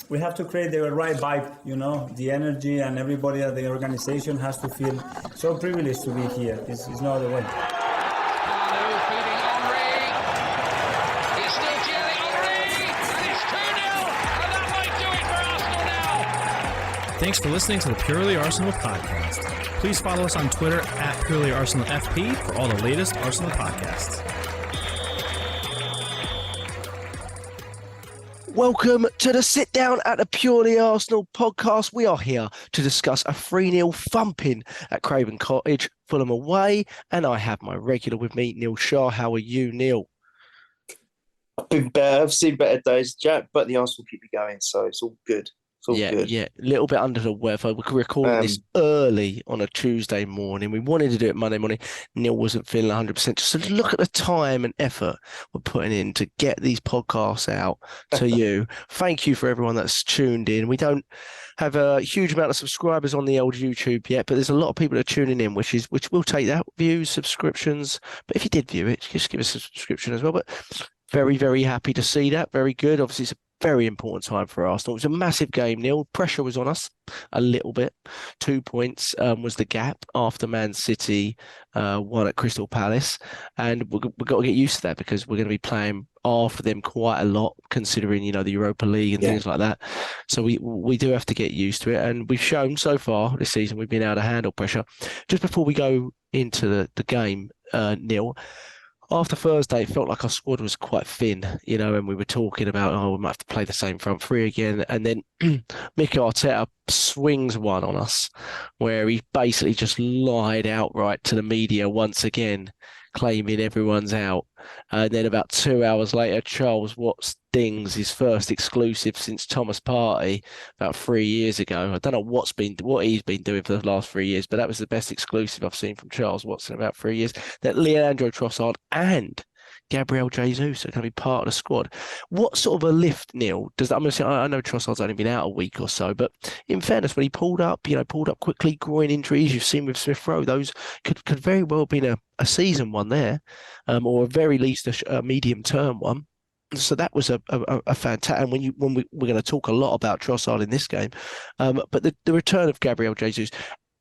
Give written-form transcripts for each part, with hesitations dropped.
we have to create the right vibe, the energy, and everybody at the organization has to feel so privileged to be here. It's no other way. Thanks for listening to the Purely Arsenal podcast. Please follow us on Twitter at purelyarsenalfp for all the latest Arsenal podcasts. Welcome to the sit down at the Purely Arsenal podcast. We are here to discuss a 3-0 thumping at Craven Cottage, Fulham away, and I have my regular with me, Neil Shah. How are you, Neil? I've been better. I've seen better days, Jack, but the Arsenal keep me going, so it's all good. Good. Yeah, a little bit under the weather. We're recording this early on a Tuesday morning. We wanted to do it Monday morning. Neil wasn't feeling 100%. Just to look at the time and effort we're putting in to get these podcasts out to you. Thank you for everyone that's tuned in. We don't have a huge amount of subscribers on the old YouTube yet, but there's a lot of people that are tuning in, which we'll take that. Views, subscriptions. But if you did view it, just give us a subscription as well. But very, very happy to see that. Very good. Obviously, it's a very important time for Arsenal. It was a massive game, Neil. Pressure was on us a little bit. 2 points was the gap after Man City won at Crystal Palace. And we've got to get used to that because we're going to be playing after them quite a lot, considering, the Europa League and things like that. So we do have to get used to it. And we've shown so far this season we've been able to handle pressure. Just before we go into the game, Neil, after Thursday, it felt like our squad was quite thin, and we were talking about, we might have to play the same front three again. And then Mikel Arteta swings one on us where he basically just lied outright to the media once again, claiming everyone's out. And then about 2 hours later, Charles Watts dings his first exclusive since Thomas Partey about 3 years ago. I don't know what he's been doing for the last 3 years, but that was the best exclusive I've seen from Charles Watts in about 3 years. That Leandro Trossard and Gabriel Jesus are going to be part of the squad. What sort of a lift, Neil, does that? I know Trossard's only been out a week or so, but in fairness, when he pulled up quickly, groin injuries you've seen with Smith Rowe, those could very well have been a season one there, or at very least a medium-term one. So that was a fantastic. And we're going to talk a lot about Trossard in this game, but the return of Gabriel Jesus,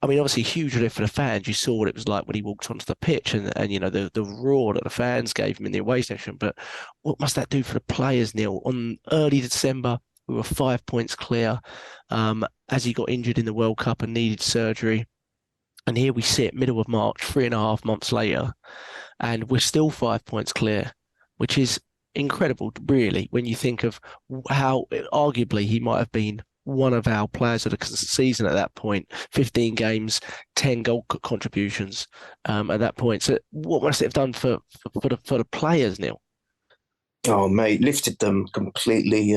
I mean, obviously, huge relief for the fans. You saw what it was like when he walked onto the pitch and the roar that the fans gave him in the away section. But what must that do for the players, Neil? On early December, we were 5 points clear as he got injured in the World Cup and needed surgery. And here we sit, middle of March, 3.5 months later, and we're still 5 points clear, which is incredible, really, when you think of how arguably he might have been one of our players of the season at that point. 15 games, 10 goal contributions at that point. So what must it have done for the players, Neil? Oh, mate, lifted them completely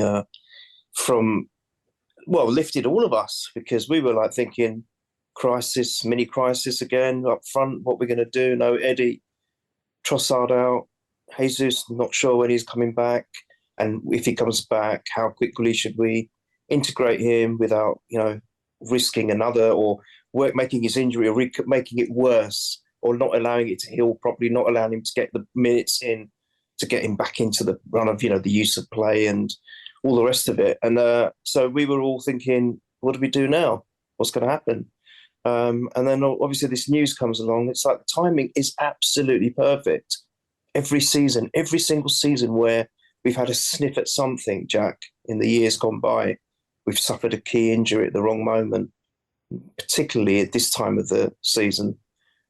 lifted all of us, because we were like thinking mini crisis again up front. What we're going to do? No Eddie, Trossard out, Jesus not sure when he's coming back, and if he comes back, how quickly should we integrate him without, risking another or making his injury or making it worse, or not allowing it to heal properly, not allowing him to get the minutes in to get him back into the run of, the use of play and all the rest of it. And so we were all thinking, what do we do now? What's going to happen? And then obviously this news comes along. It's like the timing is absolutely perfect. Every single season where we've had a sniff at something, Jack, in the years gone by, we've suffered a key injury at the wrong moment, particularly at this time of the season.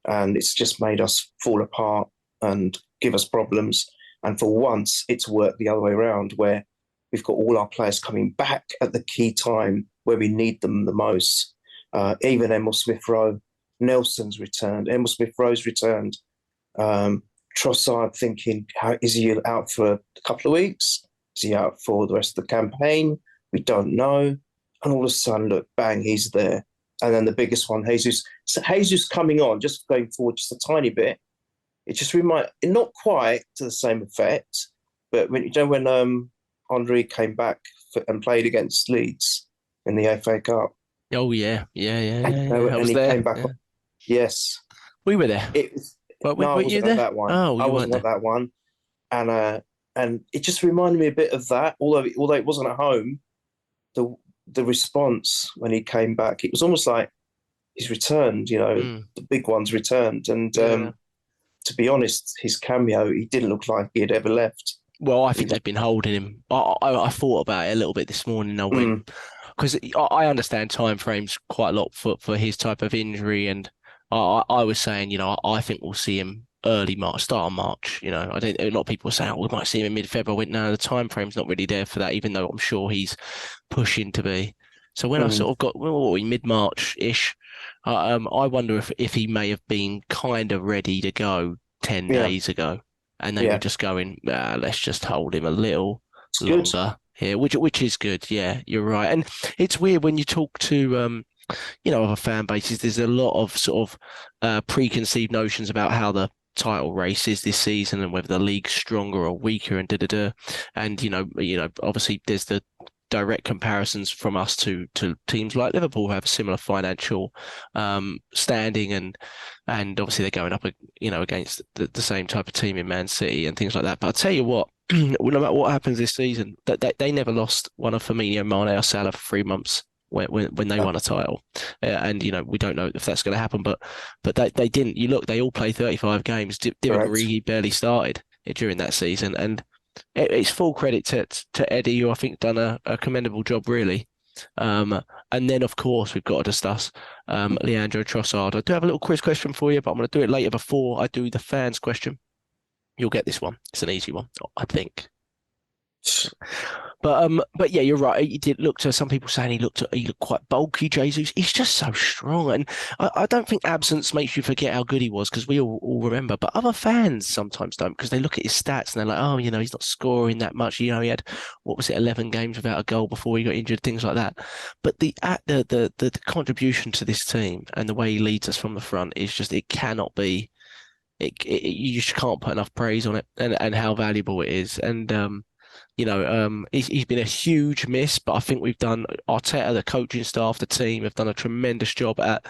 And it's just made us fall apart and give us problems. And for once, it's worked the other way around, where we've got all our players coming back at the key time where we need them the most. Even Emil Smith-Rowe, Nelson's returned, Emil Smith-Rowe's returned. Trossard thinking, is he out for a couple of weeks? Is he out for the rest of the campaign? We don't know. And all of a sudden, look, bang, he's there. And then the biggest one, Jesus. So Jesus coming on, just going forward just a tiny bit. It just not quite to the same effect, but when Henry came back and played against Leeds in the FA Cup. Oh, yeah. And he came back on. Yes. We were there. I wasn't at that one. Oh, I wasn't at that one. And it just reminded me a bit of that, although it wasn't at home. the response when he came back, it was almost like he's returned. The big one's returned, and to be honest, his cameo, he didn't look like he had ever left. Well, I think they've been holding him. I thought about it a little bit this morning. I went because I understand time frames quite a lot for his type of injury, and I was saying, I think we'll see him early March, start of March. A lot of people were saying, we might see him in mid-February. I went, no, the time frame's not really there for that, even though I'm sure he's pushing to be. So when I sort of got, mid-March-ish, I wonder if he may have been kind of ready to go 10 days ago. And they were just going, let's just hold him a little longer here, which is good. Yeah, you're right. And it's weird when you talk to, other fan bases, there's a lot of sort of preconceived notions about how the title race is this season and whether the league's stronger or weaker and da-da-da. And, obviously there's the direct comparisons from us to teams like Liverpool who have a similar financial standing and obviously they're going up against the same type of team in Man City and things like that. But I'll tell you what, no matter what happens this season, that they never lost one of Firmino, Mane or Salah for 3 months when they won a title. And we don't know if that's going to happen, but they didn't. You look, they all played 35 games. Divock Origi barely started during that season, and it's full credit to Eddie, who I think done a commendable job, really. And then, of course, we've got to discuss Leandro Trossard. I do have a little quiz question for you, but I'm going to do it later before I do the fans question. You'll get this one. It's an easy one, I think. But yeah, you're right. He did look to some people saying he looked quite bulky, Jesus. He's just so strong. And I don't think absence makes you forget how good he was, because we all remember. But other fans sometimes don't, because they look at his stats and they're like, oh, he's not scoring that much. He had, 11 games without a goal before he got injured, things like that. But the contribution to this team and the way he leads us from the front is just, it cannot be. You just can't put enough praise on it and how valuable it is. And he's been a huge miss, but I think we've done, Arteta, the coaching staff, the team have done a tremendous job at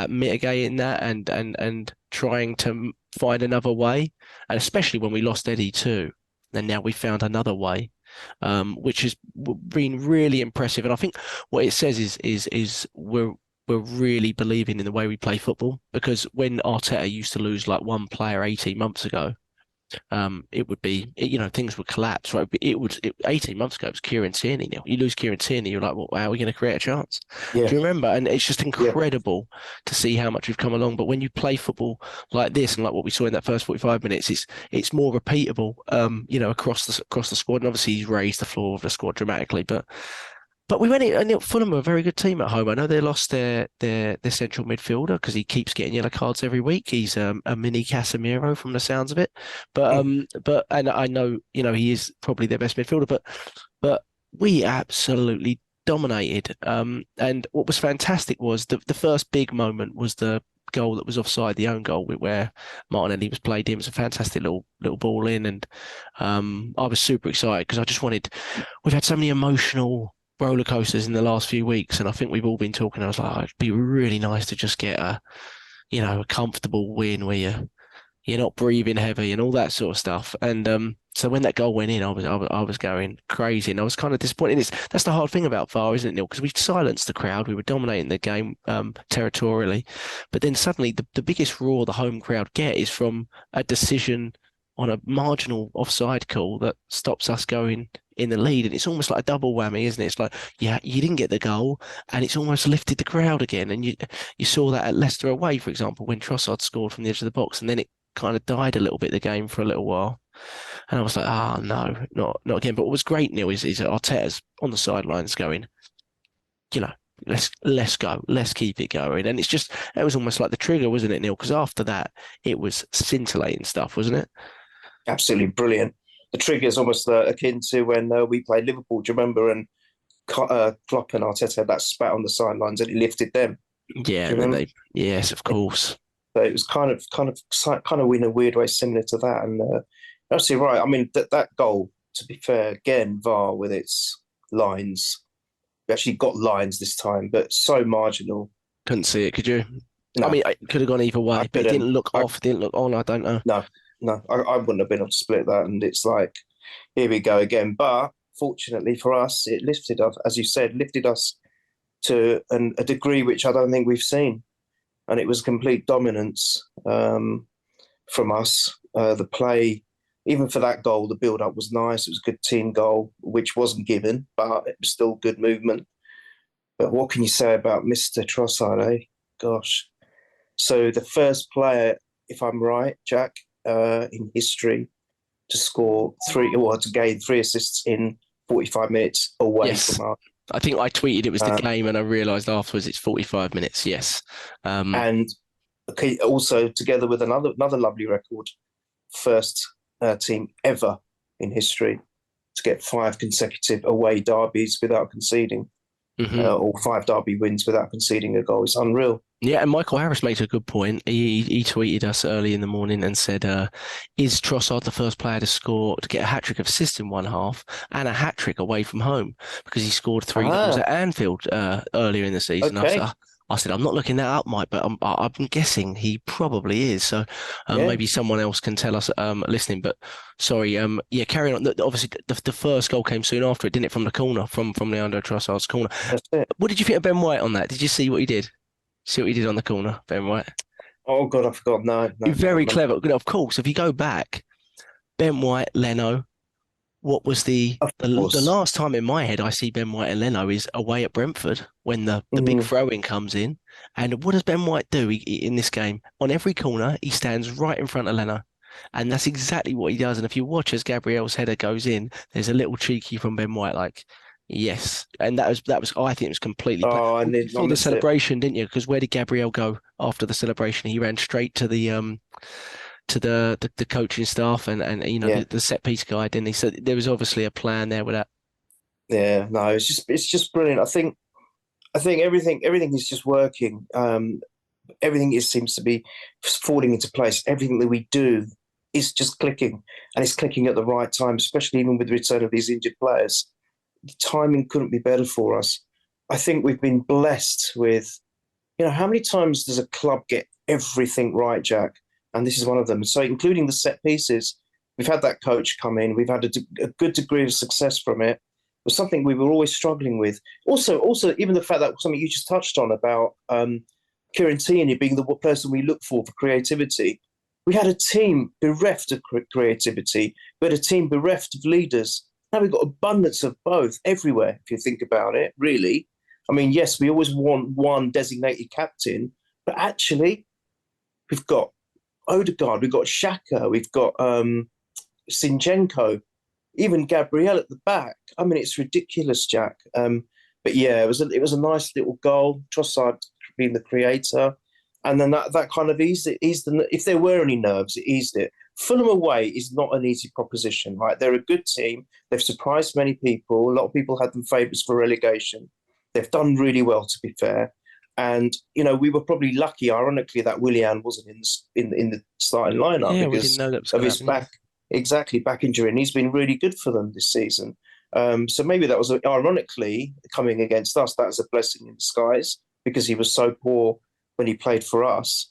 mitigating that and trying to find another way. And especially when we lost Eddie too, and now we found another way, which has been really impressive. And I think what it says is we're really believing in the way we play football, because when Arteta used to lose like one player 18 months ago, it would be, things would collapse, right? 18 months ago, it was Kieran Tierney. Now you lose Kieran Tierney, you're like, well, how are we going to create a chance? Yeah. Do you remember? And it's just incredible to see how much we've come along. But when you play football like this and like what we saw in that first 45 minutes, it's more repeatable, across the squad. And obviously he's raised the floor of the squad dramatically, But we went in, and Fulham are a very good team at home. I know they lost their central midfielder because he keeps getting yellow cards every week. He's a mini Casemiro from the sounds of it. But and I know he is probably their best midfielder. But we absolutely dominated. And what was fantastic was the first big moment was the goal that was offside, the own goal where Martinelli was played in. It was a fantastic little ball in, and I was super excited because I just wanted. We've had so many emotional roller coasters in the last few weeks, and I think we've all been talking. I was like, it'd be really nice to just get a comfortable win where you're not breathing heavy and all that sort of stuff. And so when that goal went in, I was going crazy, and I was kind of disappointed. That's the hard thing about VAR, isn't it, Neil? Because we silenced the crowd, we were dominating the game territorially, but then suddenly the biggest roar the home crowd get is from a decision on a marginal offside call that stops us going in the lead. And it's almost like a double whammy, isn't it? It's like, yeah, you didn't get the goal, and it's almost lifted the crowd again. And you saw that at Leicester away, for example, when Trossard scored from the edge of the box, and then it kind of died a little bit, the game, for a little while. And I was like, no, not again. But what was great, Neil, is Arteta's on the sidelines going, let's go, let's keep it going. And it was almost like the trigger, wasn't it, Neil? Because after that, it was scintillating stuff, wasn't it? Absolutely brilliant. The trigger is almost akin to when we played Liverpool. Do you remember? And Klopp and Arteta had that spat on the sidelines, and it lifted them. Yeah, and yes, of course. So it was kind of in a weird way similar to that. And absolutely right. I mean, that goal, to be fair, again, VAR with its lines. We actually got lines this time, but so marginal. Couldn't see it, could you? No. I mean, it could have gone either way, but it didn't look off, didn't look on. I don't know. No, I wouldn't have been able to split that. And it's like, here we go again. But fortunately for us, it lifted us, as you said, lifted us to a degree which I don't think we've seen. And it was complete dominance from us. The play, even for that goal, the build-up was nice. It was a good team goal, which wasn't given, but it was still good movement. But what can you say about Mr. Trossard, eh? Gosh. So the first player, if I'm right, Jack, in history to score to gain 3 assists in 45 minutes away from us. I think I tweeted it was the game, and I realised afterwards it's 45 minutes. Yes, and also together with another lovely record, first team ever in history to get 5 consecutive away derbies without conceding, or 5 derby wins without conceding a goal. It's unreal. Yeah, and Michael Harris made a good point. He tweeted us early in the morning and said, is Trossard the first player to get a hat-trick of assists in one half and a hat-trick away from home? Because he scored 3 goals at Anfield earlier in the season. Okay. I said, I'm not looking that up, Mike, but I'm guessing he probably is. So maybe someone else can tell us listening. But sorry, carrying on. Obviously, the first goal came soon after it, didn't it? From the corner, from Leandro Trossard's corner. That's it. What did you think of Ben White on that? Did you see what he did? See what he did on the corner, Ben White? Oh, God, I forgot. No. Very clever. Of course, if you go back, Ben White, Leno, what was the last time in my head I see Ben White and Leno is away at Brentford when the big throw-in comes in. And what does Ben White do in this game? On every corner, he stands right in front of Leno. And that's exactly what he does. And if you watch as Gabriel's header goes in, there's a little cheeky from Ben White, like, yes. And that was I think it was completely you saw the celebration, didn't you? Because where did Gabriel go after the celebration? He ran straight to the coaching staff and the set piece guy, didn't he? So there was obviously a plan there with that. Yeah, no, it's just brilliant. I think everything is just working. Everything seems to be falling into place. Everything that we do is just clicking, and it's clicking at the right time, especially even with the return of these injured players. The timing couldn't be better for us. I think we've been blessed with, how many times does a club get everything right, Jack? And this is one of them. So including the set pieces, we've had that coach come in. We've had a good degree of success from it. It was something we were always struggling with. Also, even the fact that something you just touched on about Kieran Tierney being the person we look for creativity. We had a team bereft of creativity. We had a team bereft of leaders. Now we've got abundance of both everywhere, if you think about it, really. I mean, yes, we always want one designated captain, but actually we've got Odegaard, we've got Xhaka, we've got Zinchenko, even Gabriel at the back. I mean, it's ridiculous, Jack. But yeah, it was a nice little goal. Trossard being the creator, and then that kind of eased if there were any nerves, it eased it. Fulham away is not an easy proposition, right? They're a good team. They've surprised many people. A lot of people had them favourites for relegation. They've done really well, to be fair. And, we were probably lucky, ironically, that Willian wasn't in the starting lineup because we didn't know that was of his back injury. And he's been really good for them this season. So maybe that was, ironically, coming against us, that was a blessing in disguise because he was so poor when he played for us.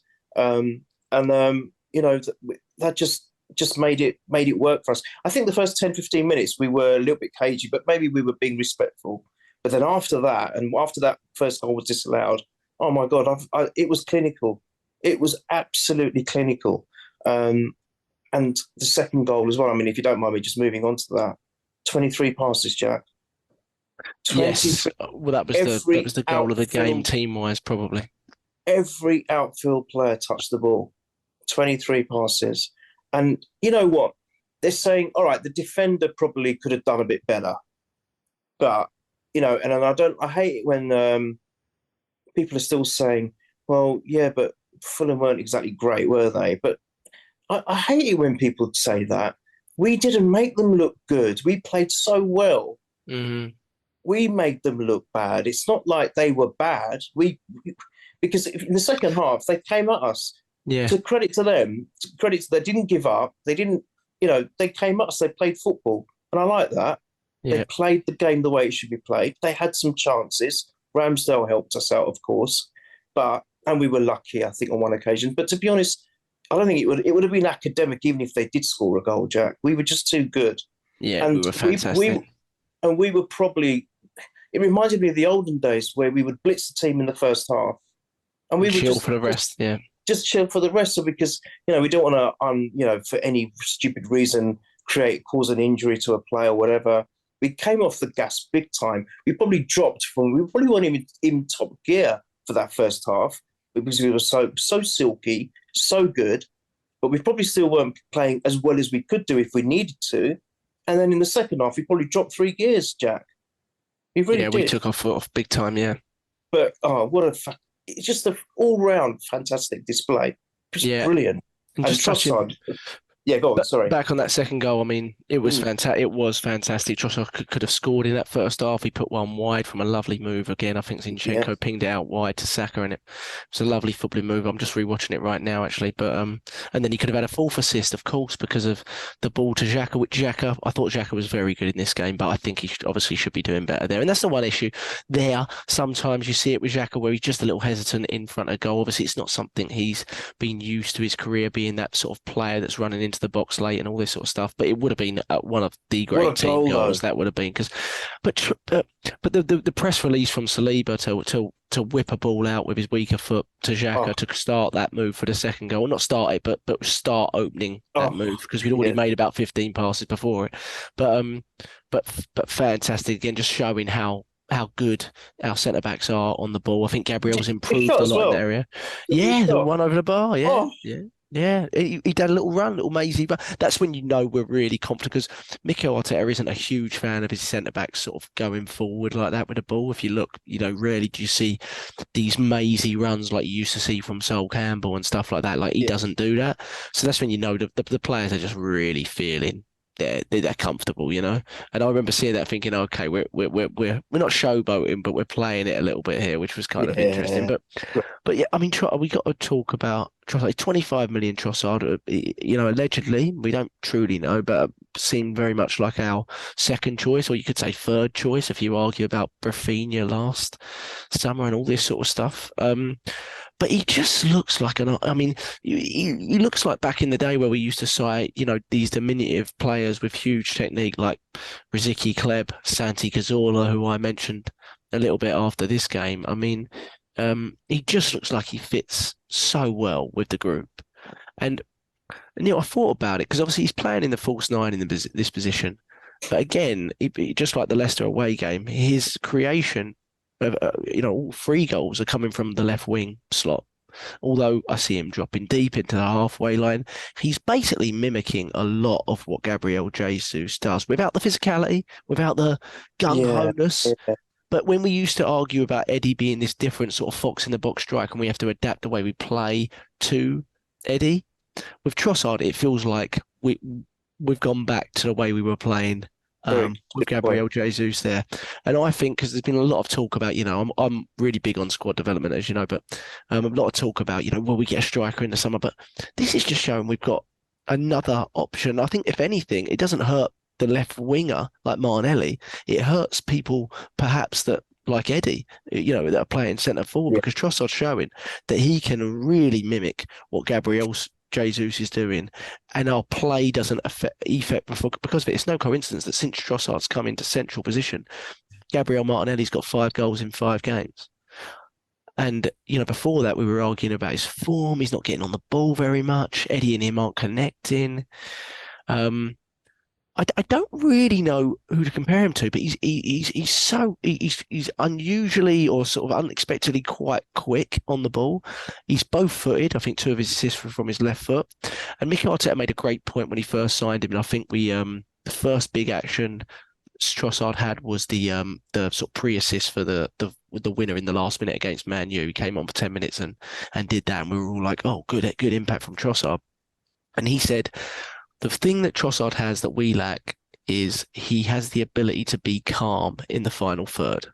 That just made it work for us. I think the first 10, 15 minutes, we were a little bit cagey, but maybe we were being respectful. But then after that first goal was disallowed, oh my God, it was clinical. It was absolutely clinical. And the second goal as well, I mean, if you don't mind me just moving on to that, 23 passes, Jack. Yes, well, that was the goal of the game, team-wise, probably. Every outfield player touched the ball. 23 passes. And you know what? They're saying, all right, the defender probably could have done a bit better. But, and I hate it when people are still saying, well, yeah, but Fulham weren't exactly great, were they? But I hate it when people say that. We didn't make them look good. We played so well. Mm-hmm. We made them look bad. It's not like they were bad. Because in the second half, they came at us. Yeah. To credit to them, they didn't give up. They didn't, they came at us. They played football. And I like that. Yeah. They played the game the way it should be played. They had some chances. Ramsdale helped us out, of course. And we were lucky, I think, on one occasion. But to be honest, I don't think it would have been academic even if they did score a goal, Jack. We were just too good. Yeah, and we were fantastic. and we were probably. It reminded me of the olden days where we would blitz the team in the first half, and we would chill just for the rest. Yeah, just chill for the rest of because we don't want to for any stupid reason cause an injury to a player or whatever. We came off the gas big time. We probably weren't even in top gear for that first half because we were so silky, so good, but we probably still weren't playing as well as we could do if we needed to. And then in the second half, we probably dropped 3 gears, Jack. We really did. We took off big time. Yeah, but it's just an all-round fantastic display. Just brilliant. And just Trossard. Yeah, go on. Sorry. Back on that second goal, I mean, it was fantastic. It was fantastic. Trossard could have scored in that first half. He put one wide from a lovely move again. I think Zinchenko pinged it out wide to Saka, and it was a lovely footballing move. I'm just rewatching it right now, actually. But and then he could have had a 4th assist, of course, because of the ball to Xhaka. Which I thought Xhaka was very good in this game, but I think he should be doing better there. And that's the one issue there. Sometimes you see it with Xhaka where he's just a little hesitant in front of goal. Obviously, it's not something he's been used to his career, being that sort of player that's running into the box late and all this sort of stuff. But it would have been one of the great team goals. That would have been but the press release from Saliba to whip a ball out with his weaker foot to Xhaka to start that move for the second goal. Well, not start it, but start opening that move because we'd already made about 15 passes before it. But fantastic again, just showing how good our centre backs are on the ball. I think Gabriel's improved a lot in that area. Yeah, the one over the bar. Yeah, Yeah, he did a little run, little mazy, but that's when you know we're really confident because Mikel Arteta isn't a huge fan of his centre-backs sort of going forward like that with the ball. If you look, rarely do you see these mazy runs like you used to see from Sol Campbell and stuff like that. Like he doesn't do that. So that's when you know the players are just really feeling they're comfortable, And I remember seeing that thinking, okay, we're not showboating, but we're playing it a little bit here, which was kind of interesting. But yeah, I mean, we got to talk about Trossard. 25 million Trossard, allegedly, we don't truly know, but seemed very much like our second choice, or you could say third choice if you argue about Rafinha last summer and all this sort of stuff. But he just looks like he looks like back in the day where we used to cite, these diminutive players with huge technique like Riziki Kleb, Santi Cazorla, who I mentioned a little bit after this game. I mean, he just looks like he fits so well with the group. And Neil, I thought about it because obviously he's playing in the false 9 in this position. But again, just like the Leicester away game, his creation all 3 goals are coming from the left wing slot. Although I see him dropping deep into the halfway line, he's basically mimicking a lot of what Gabriel Jesus does without the physicality, without the gung-ho-ness. Yeah. But when we used to argue about Eddie being this different sort of fox in the box strike and we have to adapt the way we play to Eddie, with Trossard, it feels like we've gone back to the way we were playing with Gabriel Jesus there. And I think because there's been a lot of talk about, I'm really big on squad development, as you know, but a lot of talk about, will we get a striker in the summer? But this is just showing we've got another option. I think if anything, it doesn't hurt the left winger like Martinelli. It hurts people perhaps that like Eddie, that are playing centre forward because Trossard's showing that he can really mimic what Gabriel Jesus is doing, and our play doesn't affect because of it. It's no coincidence that since Trossard's come into central position, Gabriel Martinelli's got 5 goals in 5 games. And, before that, we were arguing about his form. He's not getting on the ball very much. Eddie and him aren't connecting. I don't really know who to compare him to, but he's unusually or sort of unexpectedly quite quick on the ball. He's both-footed. I think 2 of his assists were from his left foot. And Mikel Arteta made a great point when he first signed him. And I think the first big action Trossard had was the sort of pre-assist for the winner in the last minute against Man U. He came on for 10 minutes and did that, and we were all like, "Oh, good impact from Trossard." And he said, the thing that Trossard has that we lack is he has the ability to be calm in the final third.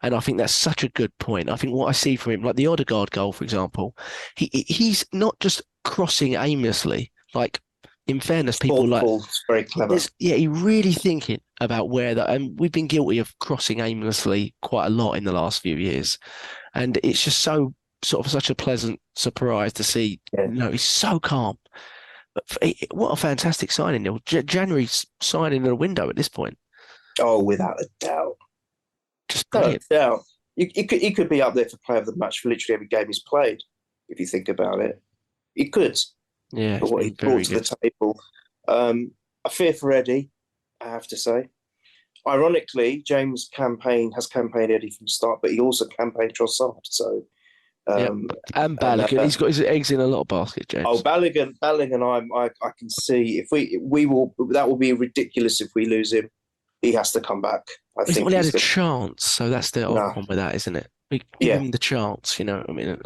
And I think that's such a good point. I think what I see from him, like the Odegaard goal, for example, he's not just crossing aimlessly. Like, in fairness, people very clever. He's really thinking about where that, and we've been guilty of crossing aimlessly quite a lot in the last few years. And it's just such a pleasant surprise to see, he's so calm. What a fantastic signing, Neil. January signing in a window at this point. Oh, without a doubt. Just Without brilliant. a doubt. He could be up there for player of the match for literally every game he's played, if you think about it. He could. Yeah, For it's what been he brought very to good. the table. I fear for Eddie, I have to say. Ironically, James has campaigned Eddie from the start, but he also campaigned Trossard. So, Yeah, and Balogun. He's got his eggs in a lot of baskets, James. Balogun, I can see if we will, that will be ridiculous if we lose him. He has to come back. He's not really had a chance, so that's the odd one with that, isn't it? Give him the chance, you know. I mean,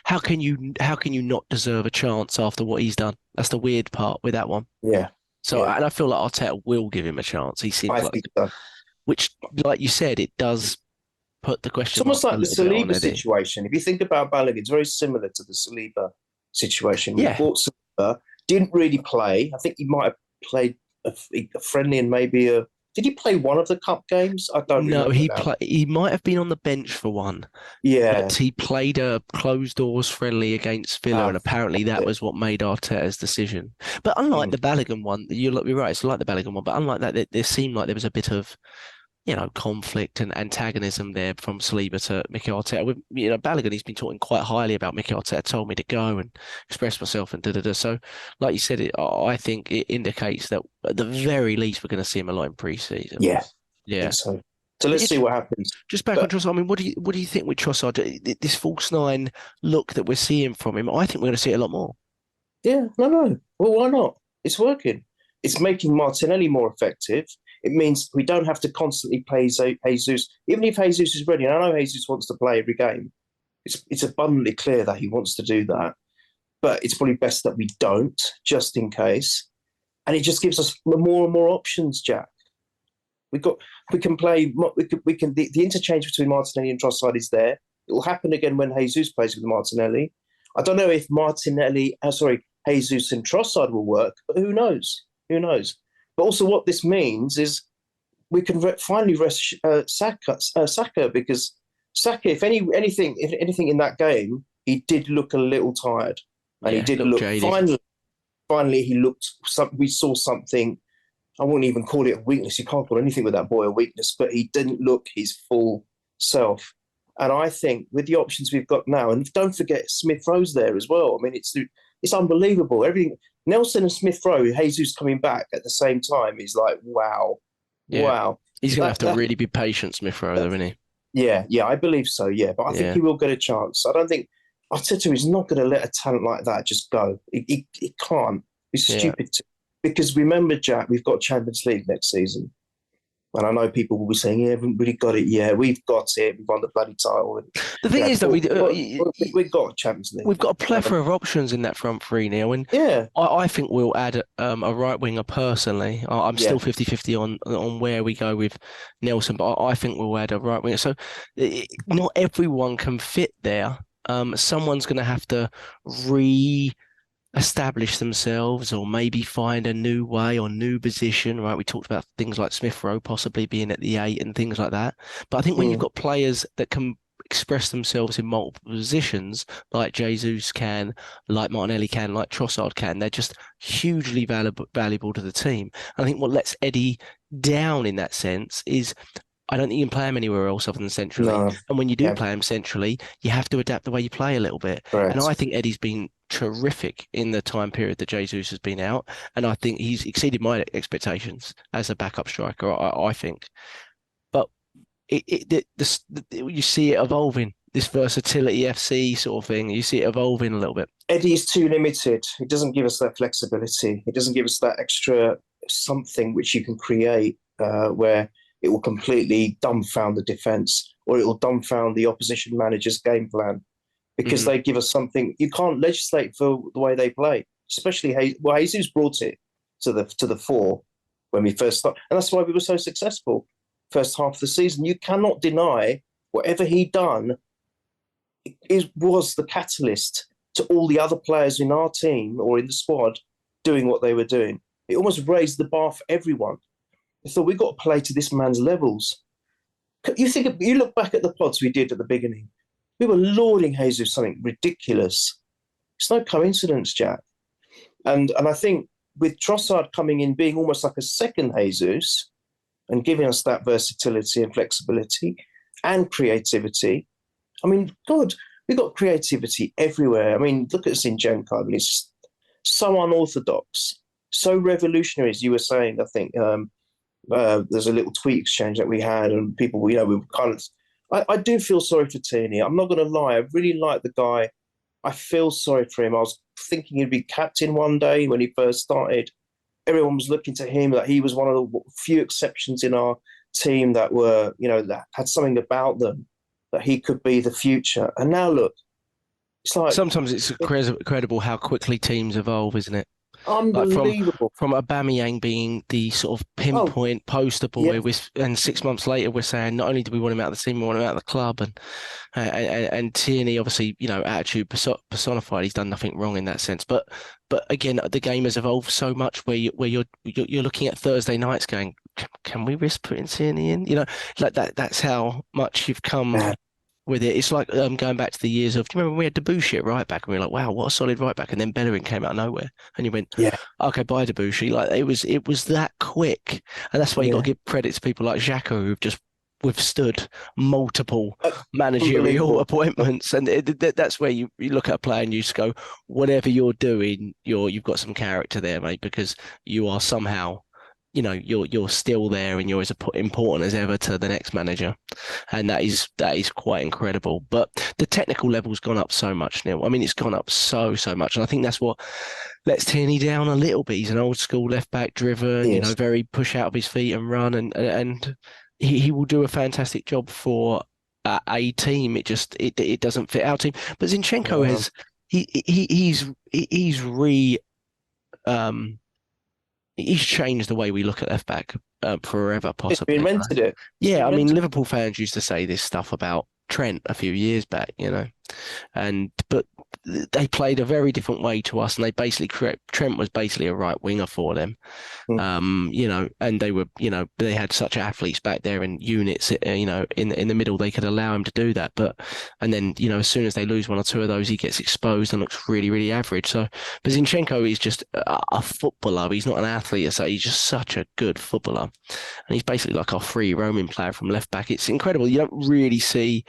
how can you not deserve a chance after what he's done? That's the weird part with that one. Yeah. So, and I feel like Arteta will give him a chance. He seems I think so. Which, like you said, it does put the question. It's almost like the Saliba situation. If you think about Balogun, it's very similar to the Saliba situation. Yeah. We bought Saliba, didn't really play. I think he might have played a friendly and maybe a. Did he play one of the cup games? I don't know. No, he might have been on the bench for one. Yeah. But he played a closed doors friendly against Villa, and apparently that was what made Arteta's decision. But unlike the Balogun one, you're right, it's like the Balogun one, but unlike that, there seemed like there was a bit of, conflict and antagonism there from Saliba to Mikel Arteta. With Balogun, he's been talking quite highly about Mikel Arteta, told me to go and express myself and da-da-da. So, like you said, I think it indicates that at the very least we're going to see him a lot in pre-season. Yeah. Yeah. So let's see what happens. Just back on Trossard, I mean, what do you think with Trossard? This false nine look that we're seeing from him, I think we're going to see it a lot more. Yeah, no. Well, why not? It's working. It's making Martinelli more effective. It means we don't have to constantly play Jesus. Even if Jesus is ready, and I know Jesus wants to play every game, it's abundantly clear that he wants to do that. But it's probably best that we don't, just in case. And it just gives us more and more options, Jack. We can play. The interchange between Martinelli and Trossard is there. It will happen again when Jesus plays with Martinelli. I don't know if Jesus and Trossard will work, but who knows? Who knows? But also, what this means is we can finally rest Saka, because Saka, if anything in that game, he did look a little tired, and he did look jaded. Finally, he looked. We saw something. I wouldn't even call it a weakness. You can't call anything with that boy a weakness, but he didn't look his full self. And I think with the options we've got now, and don't forget Smith Rowe's there as well. I mean, it's unbelievable. Everything. Nelson and Smith Rowe, Jesus coming back at the same time is like, wow. Yeah. Wow. He's going to have to really be patient, Smith Rowe, though, isn't he? Yeah, I believe so, yeah. But I think he will get a chance. I don't think Arteta is not going to let a talent like that just go. He can't. He's stupid to. Because remember, Jack, we've got Champions League next season. And I know people will be saying, yeah, haven't really got it. Yeah, we've got it. We've won the bloody title. The thing is that we've got Champions League. We've got a plethora of options in that front three, Neil. And I think we'll add a right winger personally. I'm still 50-50 on where we go with Nelson, but I think we'll add a right winger. So not everyone can fit there. Someone's going to have to establish themselves, or maybe find a new way or new position, right? We talked about things like Smith Rowe possibly being at the 8 and things like that. But I think when you've got players that can express themselves in multiple positions, like Jesus can, like Martinelli can, like Trossard can, they're just hugely valuable to the team. And I think what lets Eddie down in that sense is I don't think you can play him anywhere else other than centrally. No. And when you do play him centrally, you have to adapt the way you play a little bit. Correct. And I think Eddie's been terrific in the time period that Jesus has been out. And I think he's exceeded my expectations as a backup striker, I think. But you see it evolving, this versatility FC sort of thing. You see it evolving a little bit. Eddie's too limited. He doesn't give us that flexibility. He doesn't give us that extra something which you can create where it will completely dumbfound the defence, or it will dumbfound the opposition manager's game plan, because they give us something. You can't legislate for the way they play, especially Jesus brought it to the fore when we first started, and that's why we were so successful first half of the season. You cannot deny whatever he done was the catalyst to all the other players in our team or in the squad doing what they were doing. It almost raised the bar for everyone. I thought, we've got to play to this man's levels. You look back at the pods we did at the beginning. We were lauding Jesus something ridiculous. It's no coincidence, Jack. And I think with Trossard coming in, being almost like a second Jesus, and giving us that versatility and flexibility and creativity. I mean, God, we've got creativity everywhere. I mean, look at Zinchenko. I mean, it's just so unorthodox, so revolutionary, as you were saying. I think there's a little tweet exchange that we had, and people, we were kind of. I do feel sorry for Tierney. I'm not going to lie. I really like the guy. I feel sorry for him. I was thinking he'd be captain one day when he first started. Everyone was looking to him, that he was one of the few exceptions in our team that were, that had something about them, that he could be the future. And now look, it's like sometimes it's incredible how quickly teams evolve, isn't it? Unbelievable. Like from Aubameyang being the sort of pinpoint poster boy, and 6 months later we're saying not only do we want him out of the team, we want him out of the club, and Tierney, obviously, attitude personified. He's done nothing wrong in that sense, but again, the game has evolved so much where you're looking at Thursday nights going, can we risk putting Tierney in? Like that. That's how much you've come. With it, it's like going back to the years of. Do you remember when we had Debussy at right back, and we were like, "Wow, what a solid right back!" And then Bellerin came out of nowhere, and you went, okay, bye Debussy." Like it was that quick, and that's why you got to give credit to people like Xhaka who've just withstood multiple managerial appointments, and that's where you look at a player and you just go, whatever you're doing, you've got some character there, mate, because you are somehow. You're still there, and you're as important as ever to the next manager, and that is quite incredible. But the technical level's gone up so much, Neil. I mean, it's gone up so much, and I think that's what lets Tierney down a little bit. He's an old school left back driven, very push out of his feet and run, and he will do a fantastic job for a team. It doesn't fit our team. But Zinchenko has he's changed the way we look at left back forever, possibly. He's reinvented it. Yeah, I mean, Liverpool fans used to say this stuff about Trent a few years back, but they played a very different way to us, and they basically Trent was basically a right winger for them, and they were, they had such athletes back there and units, in the middle, they could allow him to do that, and then as soon as they lose one or two of those, he gets exposed and looks really, really average. So, but Zinchenko is just a footballer. He's not an athlete, so he's just such a good footballer, and he's basically like our free roaming player from left back. It's incredible. You don't really see.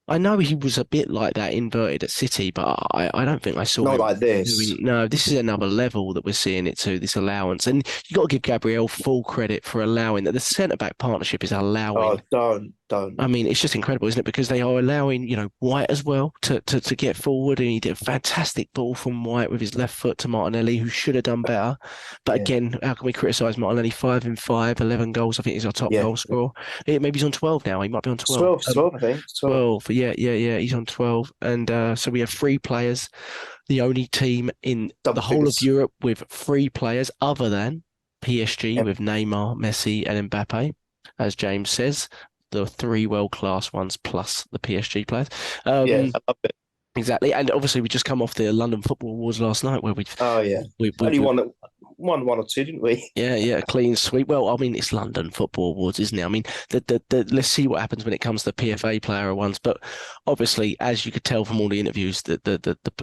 I know he was a bit like that inverted at City, but I don't think I saw not him like this. No, this is another level that we're seeing it to, this allowance. And you've got to give Gabriel full credit for allowing that. The centre-back partnership is allowing. Oh, don't. I mean, it's just incredible, isn't it? Because they are allowing, White as well to get forward. And he did a fantastic ball from White with his left foot to Martinelli, who should have done better. But again, how can we criticise Martinelli? 5 in 5, 11 goals. I think he's our top goal scorer. Maybe he's on 12 now. He might be on 12. 12, I think. 12. Yeah. He's on 12. And so we have 3 players, the only team in the whole of Europe with 3 players other than PSG with Neymar, Messi and Mbappe, as James says, the 3 world-class ones plus the PSG players. I love it. Exactly. And obviously we just come off the London Football Awards last night where we only won one or two, didn't we? Yeah, clean sweep. Well, I mean, it's London Football Awards, isn't it? I mean, let's see what happens when it comes to the PFA player ones. But obviously, as you could tell from all the interviews,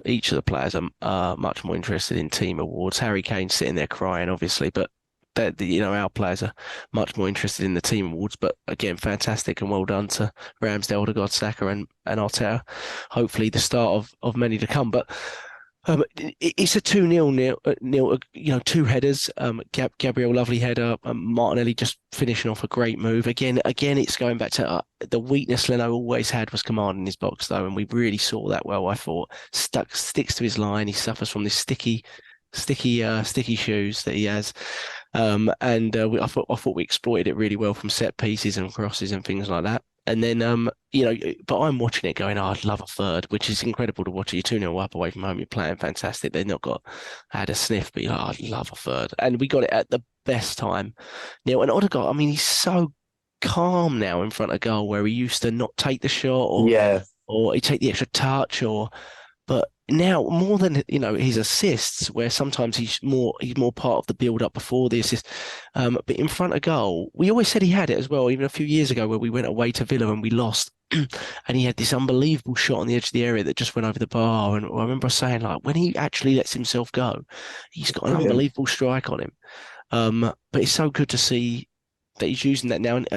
each of the players are much more interested in team awards. Harry Kane's sitting there crying, obviously, but our players are much more interested in the team awards. But again, fantastic and well done to Ramsdale, Odegaard, Saka and Arteta. Hopefully the start of many to come. But it's a 2-0, Neil. 2 headers. Gabriel, lovely header. Martinelli just finishing off a great move. Again, it's going back to the weakness Leno always had was commanding his box, though, and we really saw that well. I thought sticks to his line. He suffers from this sticky shoes that he has. I thought we exploited it really well from set pieces and crosses and things like that. And then, but I'm watching it going, I'd love a third, which is incredible to watch. You're 2-0 up away from home. You're playing fantastic. They've not had a sniff, but I'd love a third. And we got it at the best time. And Odegaard, I mean, he's so calm now in front of goal where he used to not take the shot or he'd take the extra touch but now more than his assists, where sometimes he's more part of the build up before the assist, but in front of goal, we always said he had it as well. Even a few years ago, where we went away to Villa and we lost, and he had this unbelievable shot on the edge of the area that just went over the bar. And I remember saying, like, when he actually lets himself go, he's got an unbelievable strike on him. But it's so good to see that he's using that now. And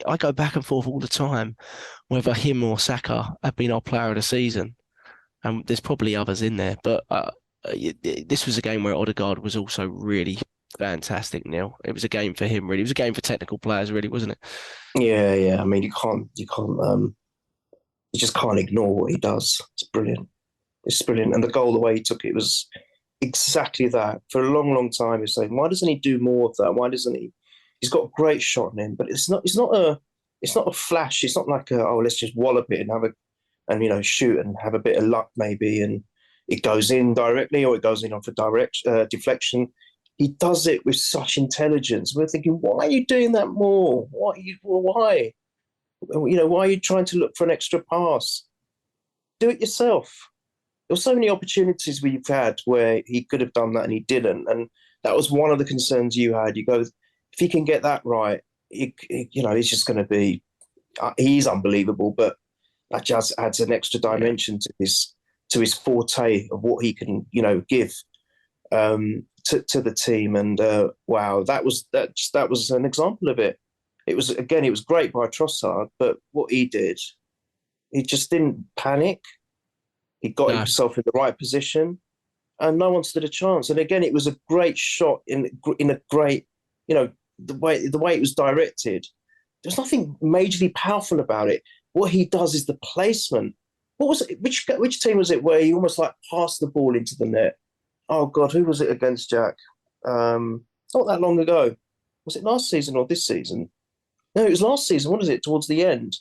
I go back and forth all the time whether him or Saka have been our player of the season. And there's probably others in there, but this was a game where Odegaard was also really fantastic, Neil. It was a game for him, really. It was a game for technical players, really, wasn't it? Yeah. I mean, you just can't ignore what he does. It's brilliant. It's brilliant. And the goal, the way he took it was exactly that. For a long, long time, he's saying, why doesn't he do more of that? Why doesn't he? He's got a great shot in him, but it's not a flash. It's not like let's just wallop it and shoot and have a bit of luck maybe, and it goes in directly or it goes in off a deflection. He does it with such intelligence. We're thinking, why are you doing that more? Why? Why are you trying to look for an extra pass? Do it yourself. There were so many opportunities we've had where he could have done that and he didn't. And that was one of the concerns you had. You go, if he can get that right, he's just going to be, he's unbelievable, but that just adds an extra dimension to his forte of what he can, give to the team. And wow, that was an example of it. It was great by Trossard, but what he did, he just didn't panic. He got himself in the right position, and no one stood a chance. And again, it was a great shot in a great, the way it was directed. There's nothing majorly powerful about it. What he does is the placement. What was it? Which team was it where he almost like passed the ball into the net? Oh God, who was it against, Jack? Not that long ago. Was it last season or this season? No, it was last season. What is it? Towards the end,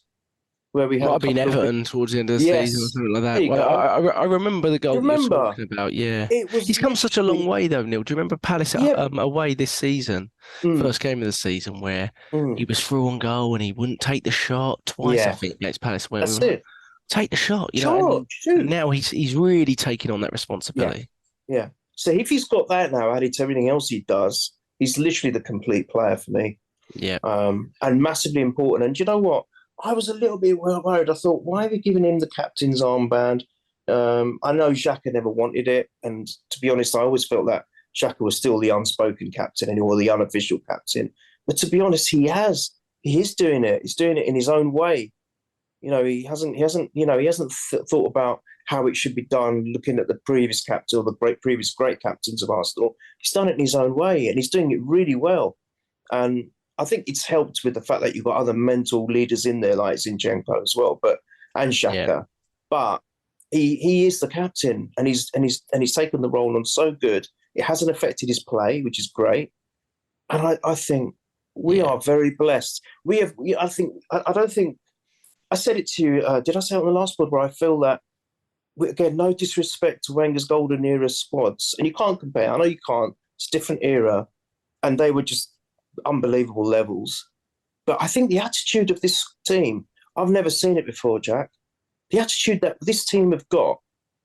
where we had Everton towards the end of the season or something like that. Well, I remember the goal you're talking about. Yeah, he's come such a long way though, Neil. Do you remember Palace away this season, first game of the season, where he was through on goal and he wouldn't take the shot twice? I think against Palace. That's it. Take the shot, And now he's really taking on that responsibility. Yeah. So if he's got that now added to everything else he does, he's literally the complete player for me. Yeah. And massively important. And do you know what? I was a little bit worried. I thought, why are they giving him the captain's armband? I know Xhaka never wanted it. And to be honest, I always felt that Xhaka was still the unspoken captain or the unofficial captain. But to be honest, he is doing it. He's doing it in his own way. He hasn't thought about how it should be done, looking at the previous captain or the previous great captains of Arsenal. He's done it in his own way, and he's doing it really well. And I think it's helped with the fact that you've got other mental leaders in there, like Zinchenko as well, and Xhaka. Yeah. But he is the captain, and he's taken the role on so good. It hasn't affected his play, which is great. And I think we are very blessed. I don't think I said it to you. Did I say it on the last pod where I feel that? Again, no disrespect to Wenger's golden era squads, and you can't compare. I know you can't. It's a different era, and they were just unbelievable levels. But I think the attitude of this team, I've never seen it before, Jack. The attitude that this team have got,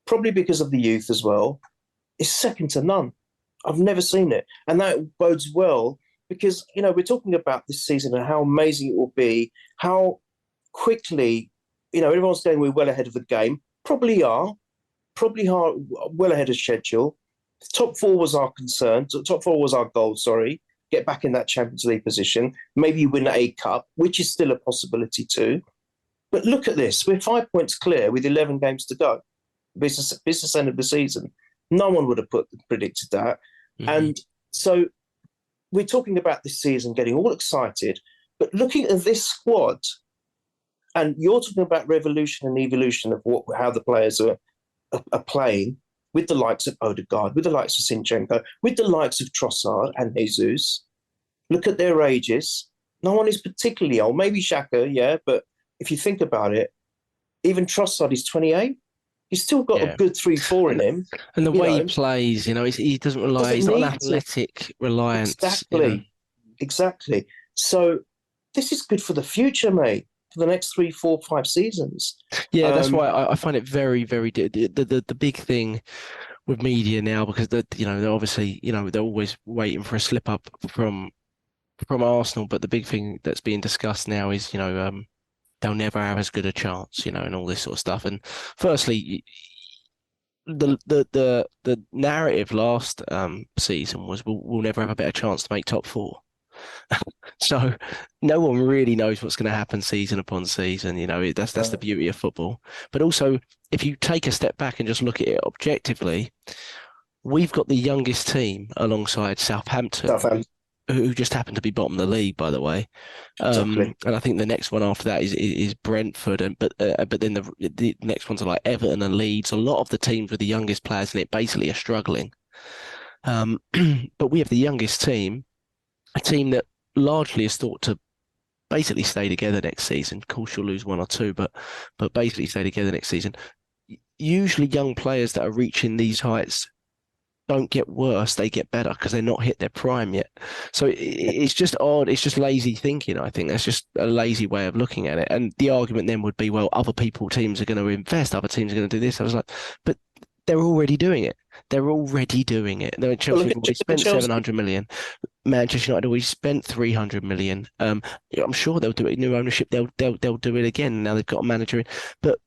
probably because of the youth as well, is second to none. I've never seen it, and that bodes well because we're talking about this season and how amazing it will be, how quickly everyone's saying we're well ahead of the game. Probably are well ahead of schedule. Top four was our concern. Top four was our goal, get back in that Champions League position. Maybe you win a Cup, which is still a possibility too. But look at this. We're 5 points clear with 11 games to go. Business end of the season. No one would have predicted that. Mm-hmm. And so we're talking about this season, getting all excited. But looking at this squad, and you're talking about revolution and evolution of how the players are playing with the likes of Odegaard, with the likes of Zinchenko, with the likes of Trossard and Jesus. Look at their ages. No one is particularly old. Maybe Xhaka, yeah, but if you think about it, even Trossard is 28. He's still got a good 3-4 in him. And the way he plays, he doesn't rely, he's not an athletic reliance. Exactly. So this is good for the future, mate. For the next 3, 4, 5 seasons. Yeah, that's why I find it very, very the big thing with media now, because they're obviously they're always waiting for a slip up from Arsenal, but the big thing that's being discussed now is they'll never have as good a chance, and all this sort of stuff. And firstly, the narrative last season was we'll never have a better chance to make top 4. So no one really knows what's going to happen season upon season. That's the beauty of football. But also, if you take a step back and just look at it objectively, we've got the youngest team alongside Southampton, who just happened to be bottom of the league, by the way. Exactly. And I think the next one after that is Brentford, but then the next ones are like Everton and Leeds. A lot of the teams with the youngest players in it basically are struggling. But we have the youngest team, a team that largely is thought to basically stay together next season. Of course, you'll lose one or two, but basically stay together next season. Usually, young players that are reaching these heights don't get worse; they get better because they're not hit their prime yet. So it's just odd. It's just lazy thinking. I think that's just a lazy way of looking at it. And the argument then would be, well, teams are going to invest, other teams are going to do this. I was like, but they're already doing it. They're already doing it. Chelsea already spent 700 million. Manchester United already spent 300 million. I'm sure they'll do it. New ownership, they'll do it again. Now they've got a manager in. But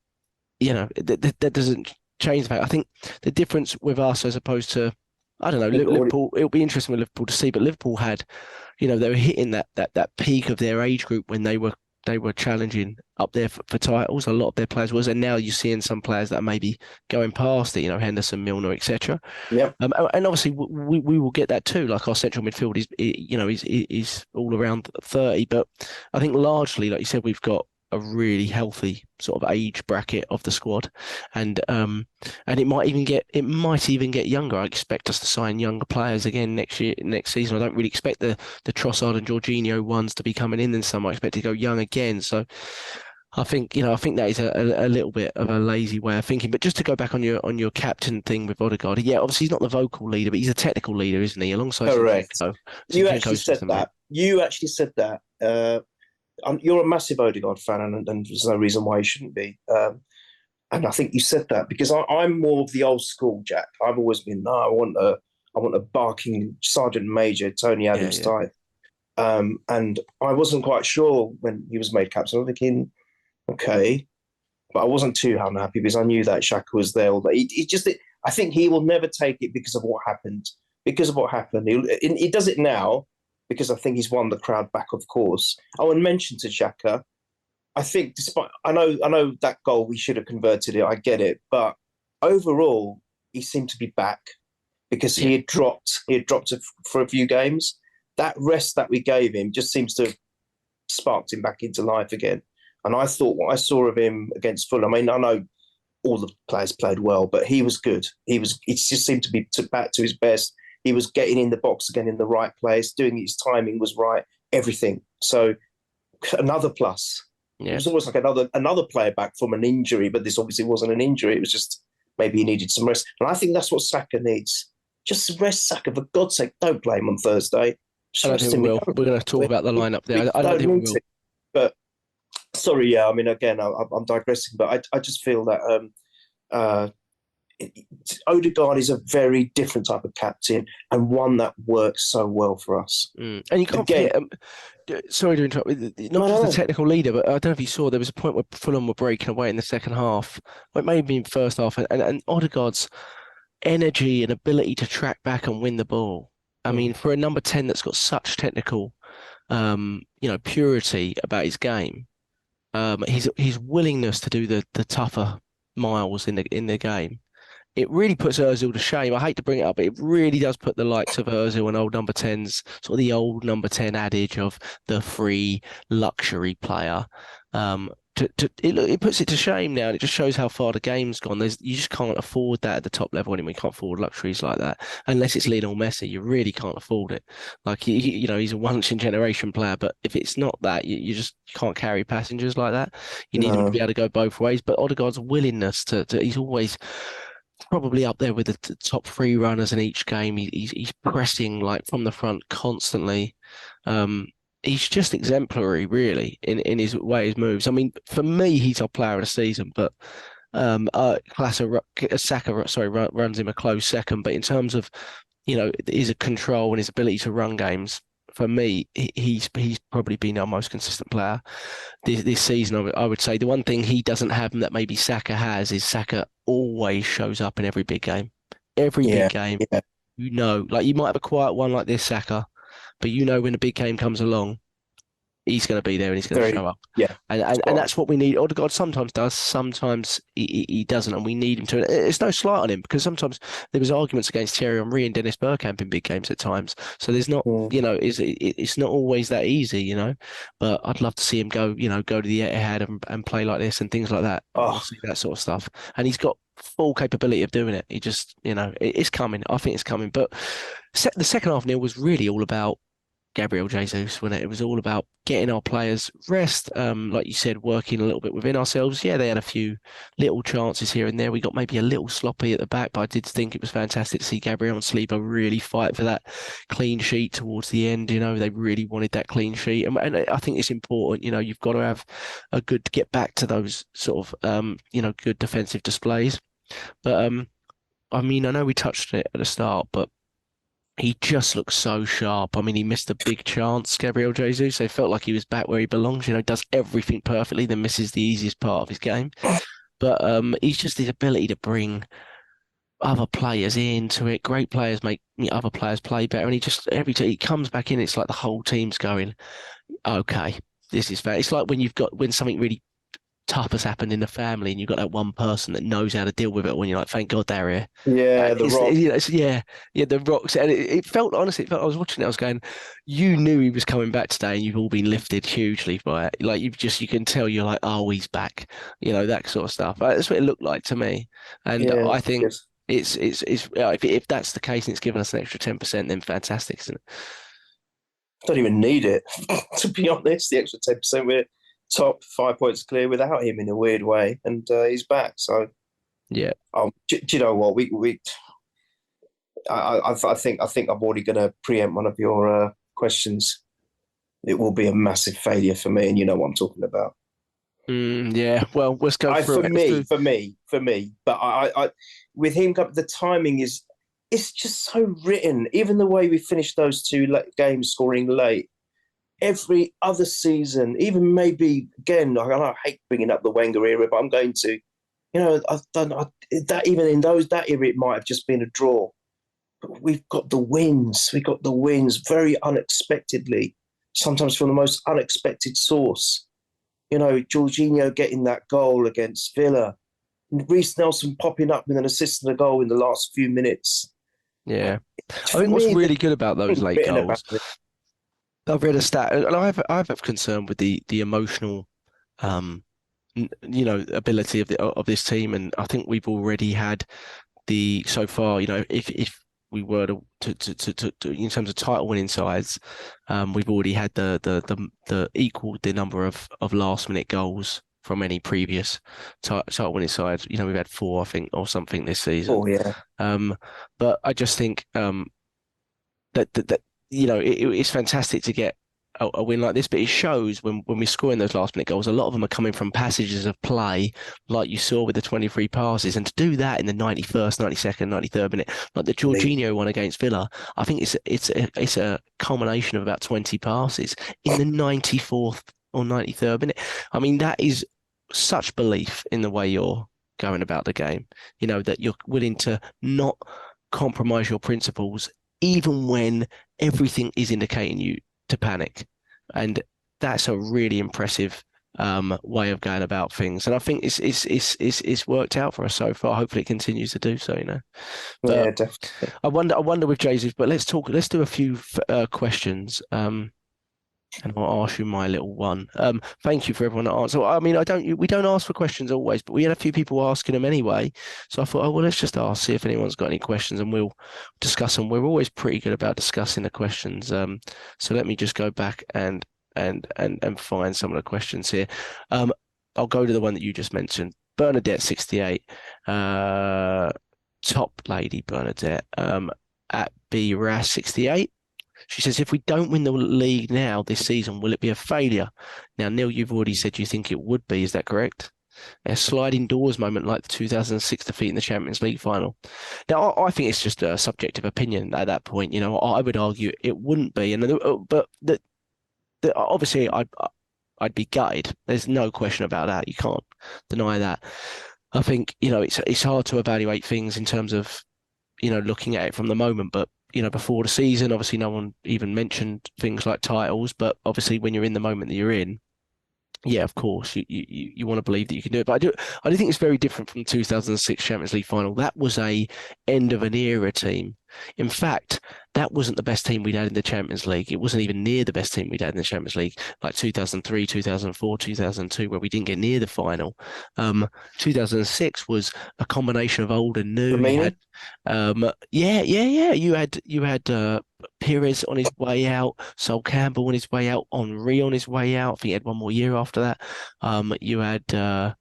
that doesn't change the fact. I think the difference with us as opposed to, I don't know, Liverpool. It'll be interesting with Liverpool to see. But Liverpool had, they were hitting that peak of their age group when they were challenging up there for titles. A lot of their players was, and now you're seeing some players that are maybe going past it. Henderson, Milner, etc. Yeah. And obviously we will get that too. Like our central midfield is all around 30, but I think largely, like you said, we've got a really healthy sort of age bracket of the squad, and it might even get younger. I expect us to sign younger players again next season. I don't really expect the Trossard and Jorginho ones to be coming in summer. I expect to go young again. So I think that is a little bit of a lazy way of thinking. But just to go back on your captain thing with Odegaard, yeah, obviously he's not the vocal leader, but he's a technical leader, isn't he? Alongside correct. Zinchenko. You actually said that. You're a massive Odegaard fan, and there's no reason why you shouldn't be. And I think you said that because I'm more of the old school, Jack. I've always been, no, I want a barking Sergeant Major, Tony Adams type. And I wasn't quite sure when he was made captain. I'm thinking, okay, but I wasn't too unhappy because I knew that Xhaka was there. I think he will never take it because of what happened. He does it now, because I think he's won the crowd back, of course. Oh, and mention to Xhaka, I think I know that goal we should have converted it. I get it, but overall he seemed to be back because he had dropped for a few games. That rest that we gave him just seems to have sparked him back into life again. And I thought what I saw of him against Fulham. I mean, I know all the players played well, but he was good. He just seemed to be back to his best. He was getting in the box again in the right place, doing his timing was right, everything. So another plus. Yeah. It was almost like another player back from an injury, but this obviously wasn't an injury. It was just maybe he needed some rest. And I think that's what Saka needs. Just rest Saka, for God's sake. Don't play him on Thursday. I don't think we will. We're going to talk about the lineup there. I don't think we will. But sorry, yeah. I mean, again, I'm digressing, but I just feel that Odegaard is a very different type of captain and one that works so well for us. And you can't forget, sorry to interrupt, not just the technical leader, but I don't know if you saw, there was a point where Fulham were breaking away in the second half. Well, it may have been first half, and Odegaard's energy and ability to track back and win the ball. I mean, for a number 10 that's got such technical, purity about his game, his willingness to do the tougher miles in the game, it really puts Ozil to shame. I hate to bring it up, but it really does put the likes of Ozil and old number 10s, sort of the old number 10 adage of the free luxury player. It puts it to shame now, and it just shows how far the game's gone. You just can't afford that at the top level anymore. You can't afford luxuries like that unless it's Lionel Messi. You really can't afford it. Like he's a once in generation player, but if it's not that, you just can't carry passengers like that. You need him to be able to go both ways. But Odegaard's willingness to he's always probably up there with the top 3 runners in each game. He's pressing like from the front constantly. He's just exemplary, really, in his way, his moves. I mean, for me, he's our player of the season, but Saka runs him a close second. But in terms of, his control and his ability to run games, for me, he's probably been our most consistent player this season. I would say the one thing he doesn't have and that maybe Saka has is Saka always shows up in every big game. Every big game, like you might have a quiet one like this, Saka, but when the big game comes along, he's going to be there and he's going to show up. Yeah. And that's what we need. Odegaard sometimes does, sometimes he doesn't, and we need him to. It's no slight on him, because sometimes there was arguments against Thierry Henry and Dennis Bergkamp in big games at times. So there's not, it's not always that easy, But I'd love to see him go to the Etihad and play like this and things like that. See that sort of stuff. And he's got full capability of doing it. He just, it's coming. I think it's coming. But the second half, Neil, was really all about Gabriel Jesus, when it was all about getting our players rest, like you said, working a little bit within ourselves. Yeah, they had a few little chances here and there. We got maybe a little sloppy at the back, but I did think it was fantastic to see Gabriel and Saliba really fight for that clean sheet towards the end. They really wanted that clean sheet, and I think it's important. You've got to have get back to those sort of good defensive displays. But I know we touched on it at the start, but he just looks so sharp. He missed a big chance, Gabriel Jesus. It felt like he was back where he belongs. Does everything perfectly, then misses the easiest part of his game. But he's just his ability to bring other players into it. Great players make other players play better. And he just, every time he comes back in, it's like the whole team's going, okay, this is fair. It's like when something really tough has happened in the family and you've got that one person that knows how to deal with it, when you're like, thank God they're here. Yeah, the Rock. The Rocks. And it felt, honestly, I was watching it, I was going, you knew he was coming back today and you've all been lifted hugely by it. Like, you can tell, you're like, oh, he's back. That sort of stuff. That's what it looked like to me. And I think it's if that's the case and it's given us an extra 10%, then fantastic, isn't it? Don't even need it, to be honest. The extra 10%, we're top 5 points clear without him in a weird way, and he's back. So yeah. Do you know what I think I'm already going to preempt one of your questions. It will be a massive failure for me, and you know what I'm talking about. Yeah. Well, let's go through it. For me. But I with him, the timing it's just so written. Even the way we finished those two games scoring late. Every other season, even maybe, again, I hate bringing up the Wenger era, but I'm going to, I've done that. Even in that era, it might have just been a draw. But we've got the wins. We got the wins very unexpectedly, sometimes from the most unexpected source. Jorginho getting that goal against Villa, Reece Nelson popping up with an assist and a goal in the last few minutes. Yeah, I think what's really good about those late goals. I've read a stat, and I have concern with the emotional, ability of this team, and I think we've already had so far. If we were to in terms of title winning sides, we've already had the equaled the number of last minute goals from any previous title winning sides. We've had 4, I think, or something this season. Oh yeah. But I just think that it's fantastic to get a win like this, but it shows when we're scoring those last minute goals, a lot of them are coming from passages of play, like you saw with the 23 passes, and to do that in the 91st, 92nd, 93rd minute, like the Jorginho one against Villa, I think it's a culmination of about 20 passes in the 94th or 93rd minute. That is such belief in the way you're going about the game, that you're willing to not compromise your principles even when everything is indicating you to panic. And that's a really impressive way of going about things. And I think it's worked out for us so far. Hopefully it continues to do so, But yeah, definitely. I wonder with Jesus, but let's do a few questions. And I'll ask you my little one. Thank you for everyone that answered. We don't ask for questions always, but we had a few people asking them anyway. So I thought, let's just see if anyone's got any questions, and we'll discuss them. We're always pretty good about discussing the questions. So let me just go back and find some of the questions here. I'll go to the one that you just mentioned, Bernadette 68, top lady Bernadette, at BRAS 68. She says, if we don't win the league now this season, will it be a failure? Now, Neil, you've already said you think it would be. Is that correct? A sliding doors moment like the 2006 defeat in the Champions League final. Now, I think it's just a subjective opinion at that point. I would argue it wouldn't be. But obviously, I'd be gutted. There's no question about that. You can't deny that. I think, it's hard to evaluate things in terms of, looking at it from the moment, but before the season. Obviously, no one even mentioned things like titles, but obviously, when you're in the moment that you're in, yeah, of course, you want to believe that you can do it. But I do think it's very different from the 2006 Champions League final. That was a end of an era team. In fact, that wasn't the best team we'd had in the Champions League. It wasn't even near the best team we'd had in the Champions League, like 2003, 2004, 2002, where we didn't get near the final. 2006 was a combination of old and new. You had, yeah. You had Perez on his way out, Sol Campbell on his way out, Henry on his way out. I think he had one more year after that. You had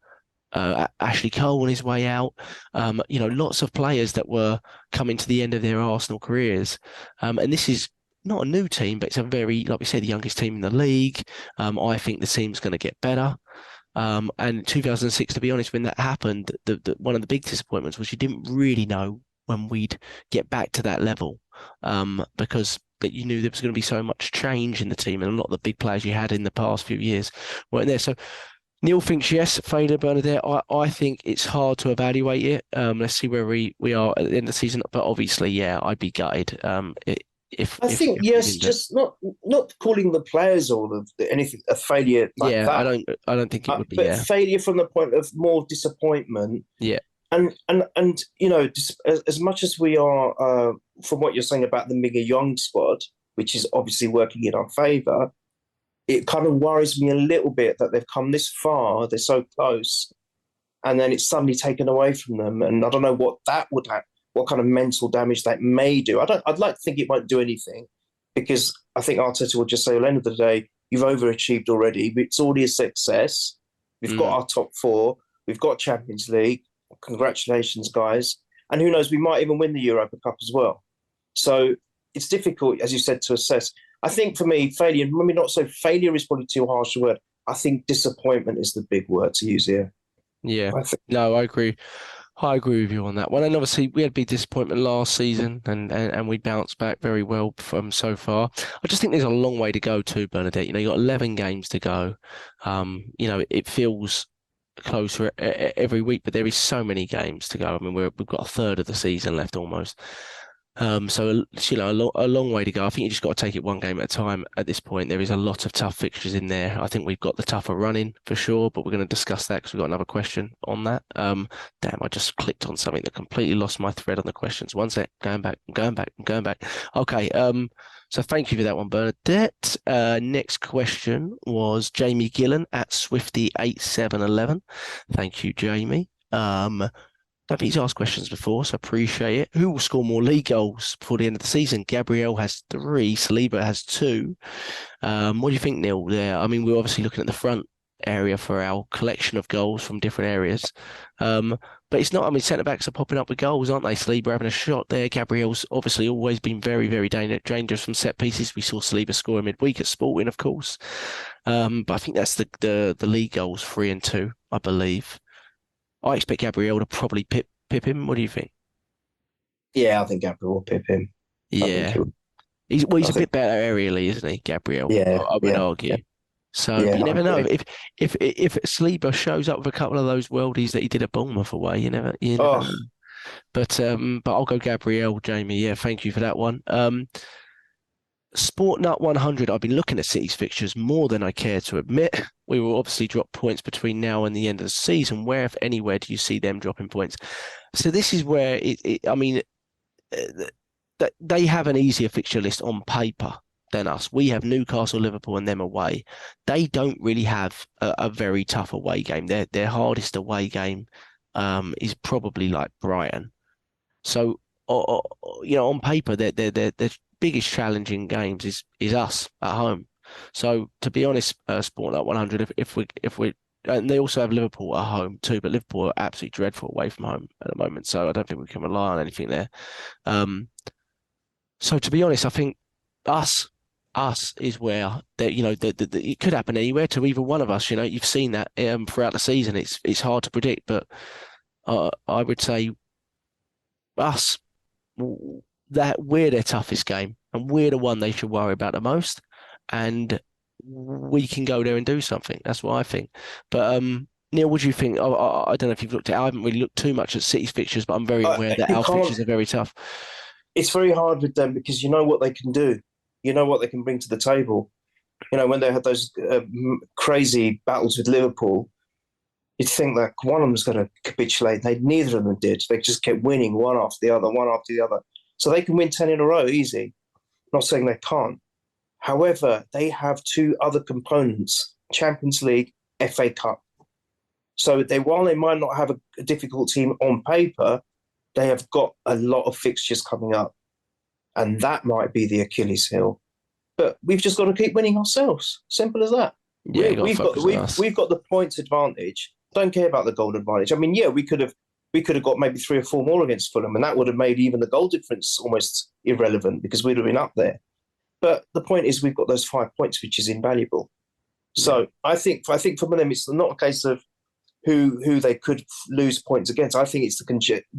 Ashley Cole on his way out. Lots of players that were coming to the end of their Arsenal careers. And this is not a new team, but it's a very, like we said, the youngest team in the league. I think the team's going to get better. And 2006, to be honest, when that happened, one of the big disappointments was you didn't really know when we'd get back to that level, because that you knew there was going to be so much change in the team, and a lot of the big players you had in the past few years weren't there. So Neil thinks yes, failure, Bernadette. I think it's hard to evaluate it. Let's see where we are at the end of the season. But obviously, yeah, I'd be gutted. Just not calling the players or anything a failure like that. I don't think it would be. But failure from the point of more disappointment. Yeah. And as much as we are, from what you're saying about the Mega Young squad, which is obviously working in our favour, it kind of worries me a little bit that they've come this far, they're so close, and then it's suddenly taken away from them. And I don't know what that would have, what kind of mental damage that may do. I'd like to think it won't do anything, because I think Arteta will just say, at the end of the day, you've overachieved already. It's already a success. We've got our top four. We've got Champions League. Congratulations, guys. And who knows, we might even win the Europa Cup as well. So it's difficult, as you said, to assess. I think for me, failure, maybe not so failure is probably too harsh a word. I think disappointment is the big word to use here. Yeah, I agree. I agree with you on that one. And obviously, we had big disappointment last season, and we bounced back very well from so far. I just think there's a long way to go too, Bernadette. You've got 11 games to go. It feels closer every week, but there is so many games to go. I mean, we've got a third of the season left almost. So a long way to go. I think you just got to take it one game at a time at this point. There is a lot of tough fixtures in there. I think we've got the tougher running for sure, but we're going to discuss that because we've got another question on that. Damn, I just clicked on something that completely lost my thread on the questions. One sec, going back. Okay, so thank you for that one, Bernadette. Next question was Jamie Gillen at Swifty8711. Thank you, Jamie. Don't think he's asked questions before, so appreciate it. Who will score more league goals before the end of the season? Gabriel has 3, Saliba has 2. What do you think, Neil, there? I mean, we're obviously looking at the front area for our collection of goals from different areas. But it's not, I mean, centre-backs are popping up with goals, aren't they? Saliba having a shot there. Gabriel's obviously always been very, very dangerous from set pieces. We saw Saliba score midweek at Sporting, of course. But I think that's the league goals, 3 and 2, I believe. I expect Gabriel to probably pip him. What do you think? Yeah, I think Gabriel will pip him. Yeah. He's a bit better aerially, isn't he, Gabriel? Yeah. I would argue. Yeah. So you never know. If Saliba shows up with a couple of those worldies that he did at Bournemouth away, you never know. But I'll go Gabriel, Jamie. Yeah, thank you for that one. Sportnut 100. I've been looking at City's fixtures more than I care to admit. We will obviously drop points between now and the end of the season. Where, if anywhere, do you see them dropping points? So this is where they have an easier fixture list on paper than us. We have Newcastle, Liverpool, and them away. They don't really have a very tough away game. Their hardest away game is probably like Brighton. So on paper, their biggest challenging games is us at home. So to be honest, Sportnut 100, if we and they also have Liverpool at home too, but Liverpool are absolutely dreadful away from home at the moment. So I don't think we can rely on anything there. So to be honest, I think us is where it could happen anywhere to either one of us. You've seen that throughout the season. It's hard to predict, but I would say us, that we're their toughest game and we're the one they should worry about the most, and we can go there and do something. That's what I think. But Neil, what do you think? I don't know if you've looked at it. I haven't really looked too much at City's fixtures, but I'm very aware that our fixtures are very tough. it's very hard with them because you know what they can do. You know what they can bring to the table. You know, when they had those crazy battles with Liverpool, you'd think that one of them was going to capitulate. Neither of them did. They just kept winning one after the other. So they can win 10 in a row easy. Not saying they can't. However, they have two other components, Champions League, FA Cup. So while they might not have a difficult team on paper, they have got a lot of fixtures coming up. And that might be the Achilles heel. But we've just got to keep winning ourselves. Simple as that. Yeah, we've got the points advantage. Don't care about the goal advantage. I mean, yeah, we could have got maybe 3 or 4 more against Fulham, and that would have made even the goal difference almost irrelevant because we'd have been up there. But the point is, we've got those 5 points, which is invaluable. So I think for them, it's not a case of who they could lose points against. I think it's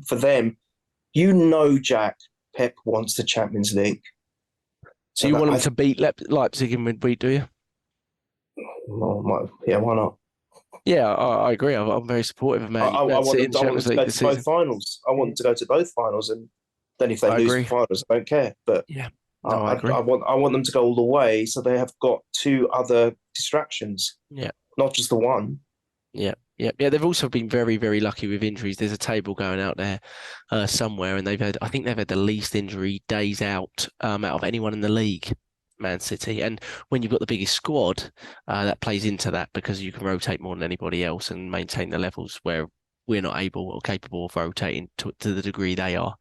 for them. You know, Jack, Pep wants the Champions League. So you want them to beat Leipzig in midweek, do you? Well, yeah, why not? Yeah, I agree. I'm very supportive of Man. I want them to go to both finals. I want them to go to both finals, and then if they lose the finals, I don't care. But yeah, I agree. I want them to go all the way, so they have got 2 other distractions. Yeah, not just the one. Yeah. They've also been very, very lucky with injuries. There's a table going out there somewhere, and I think they've had the least injury days out of anyone in the league, Man City. And when you've got the biggest squad, that plays into that because you can rotate more than anybody else and maintain the levels where we're not able or capable of rotating to the degree they are.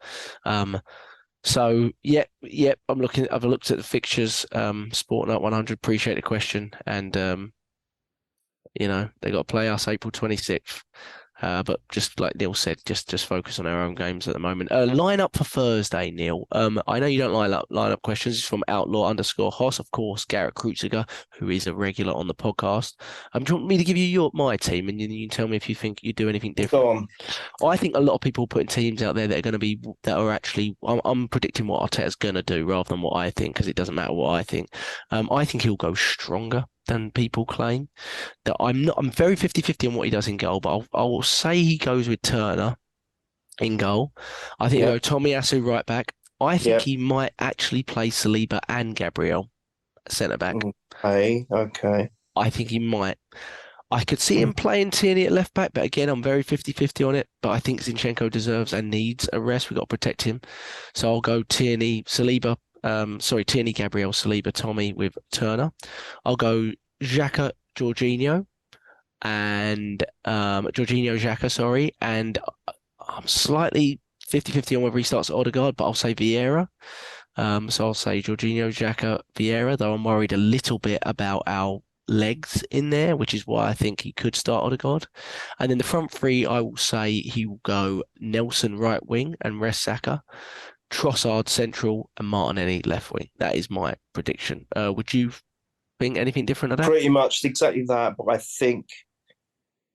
So I've looked at the fixtures. Sport Night 100. Appreciate the question, and they got to play us April 26th. But just like Neil said, just focus on our own games at the moment. Line up for Thursday, Neil. I know you don't line up questions. It's from Outlaw_Hoss, of course, Garrett Kreuziger, who is a regular on the podcast. Do you want me to give you my team, and you can tell me if you think you do anything different? Go on. I think a lot of people putting teams out there that are actually. I'm predicting what Arteta's going to do rather than what I think, because it doesn't matter what I think. I think he'll go stronger than people claim. That I'm very 50-50 on what he does in goal, but I'll say he goes with Turner in goal. I think he'll go Tomiyasu right back. I think he might actually play Saliba and Gabriel centre back. Okay. I think he might. I could see him playing Tierney at left back, but again, I'm very 50-50 on it. But I think Zinchenko deserves and needs a rest. We've got to protect him. So I'll go Tierney, Saliba. Tierney, Gabriel, Saliba, Tommy with Turner. I'll go Xhaka, Jorginho, and Xhaka, and I'm slightly 50-50 on whether he starts at Odegaard, but I'll say Vieira. So I'll say Jorginho, Xhaka, Vieira, though I'm worried a little bit about our legs in there, which is why I think he could start Odegaard. And then the front three, I will say he will go Nelson right wing and rest Saka, Trossard central, and Martinelli left wing. That is my prediction. Would you think anything different of that? Pretty much exactly that, but I think,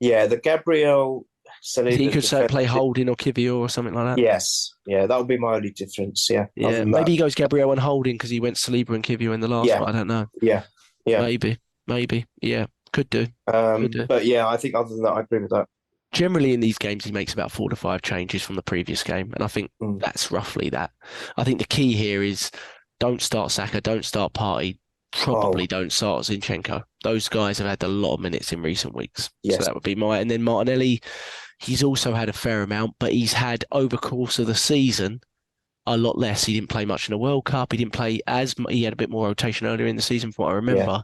the Gabriel. He could play Holding or Kivior or something like that. Yes, that would be my only difference. Maybe he goes Gabriel and Holding because he went Saliba and Kivior in the last one. I don't know. Maybe. Yeah, could do. But I think other than that, I agree with that. Generally in these games, he makes about 4 to 5 changes from the previous game, and I think that's roughly that. I think the key here is don't start Saka, don't start Partey, probably don't start Zinchenko. Those guys have had a lot of minutes in recent weeks. Yes. So that would be and then Martinelli, he's also had a fair amount, but he's had over the course of the season a lot less. He didn't play much in the World Cup. He didn't play he had a bit more rotation earlier in the season from what I remember.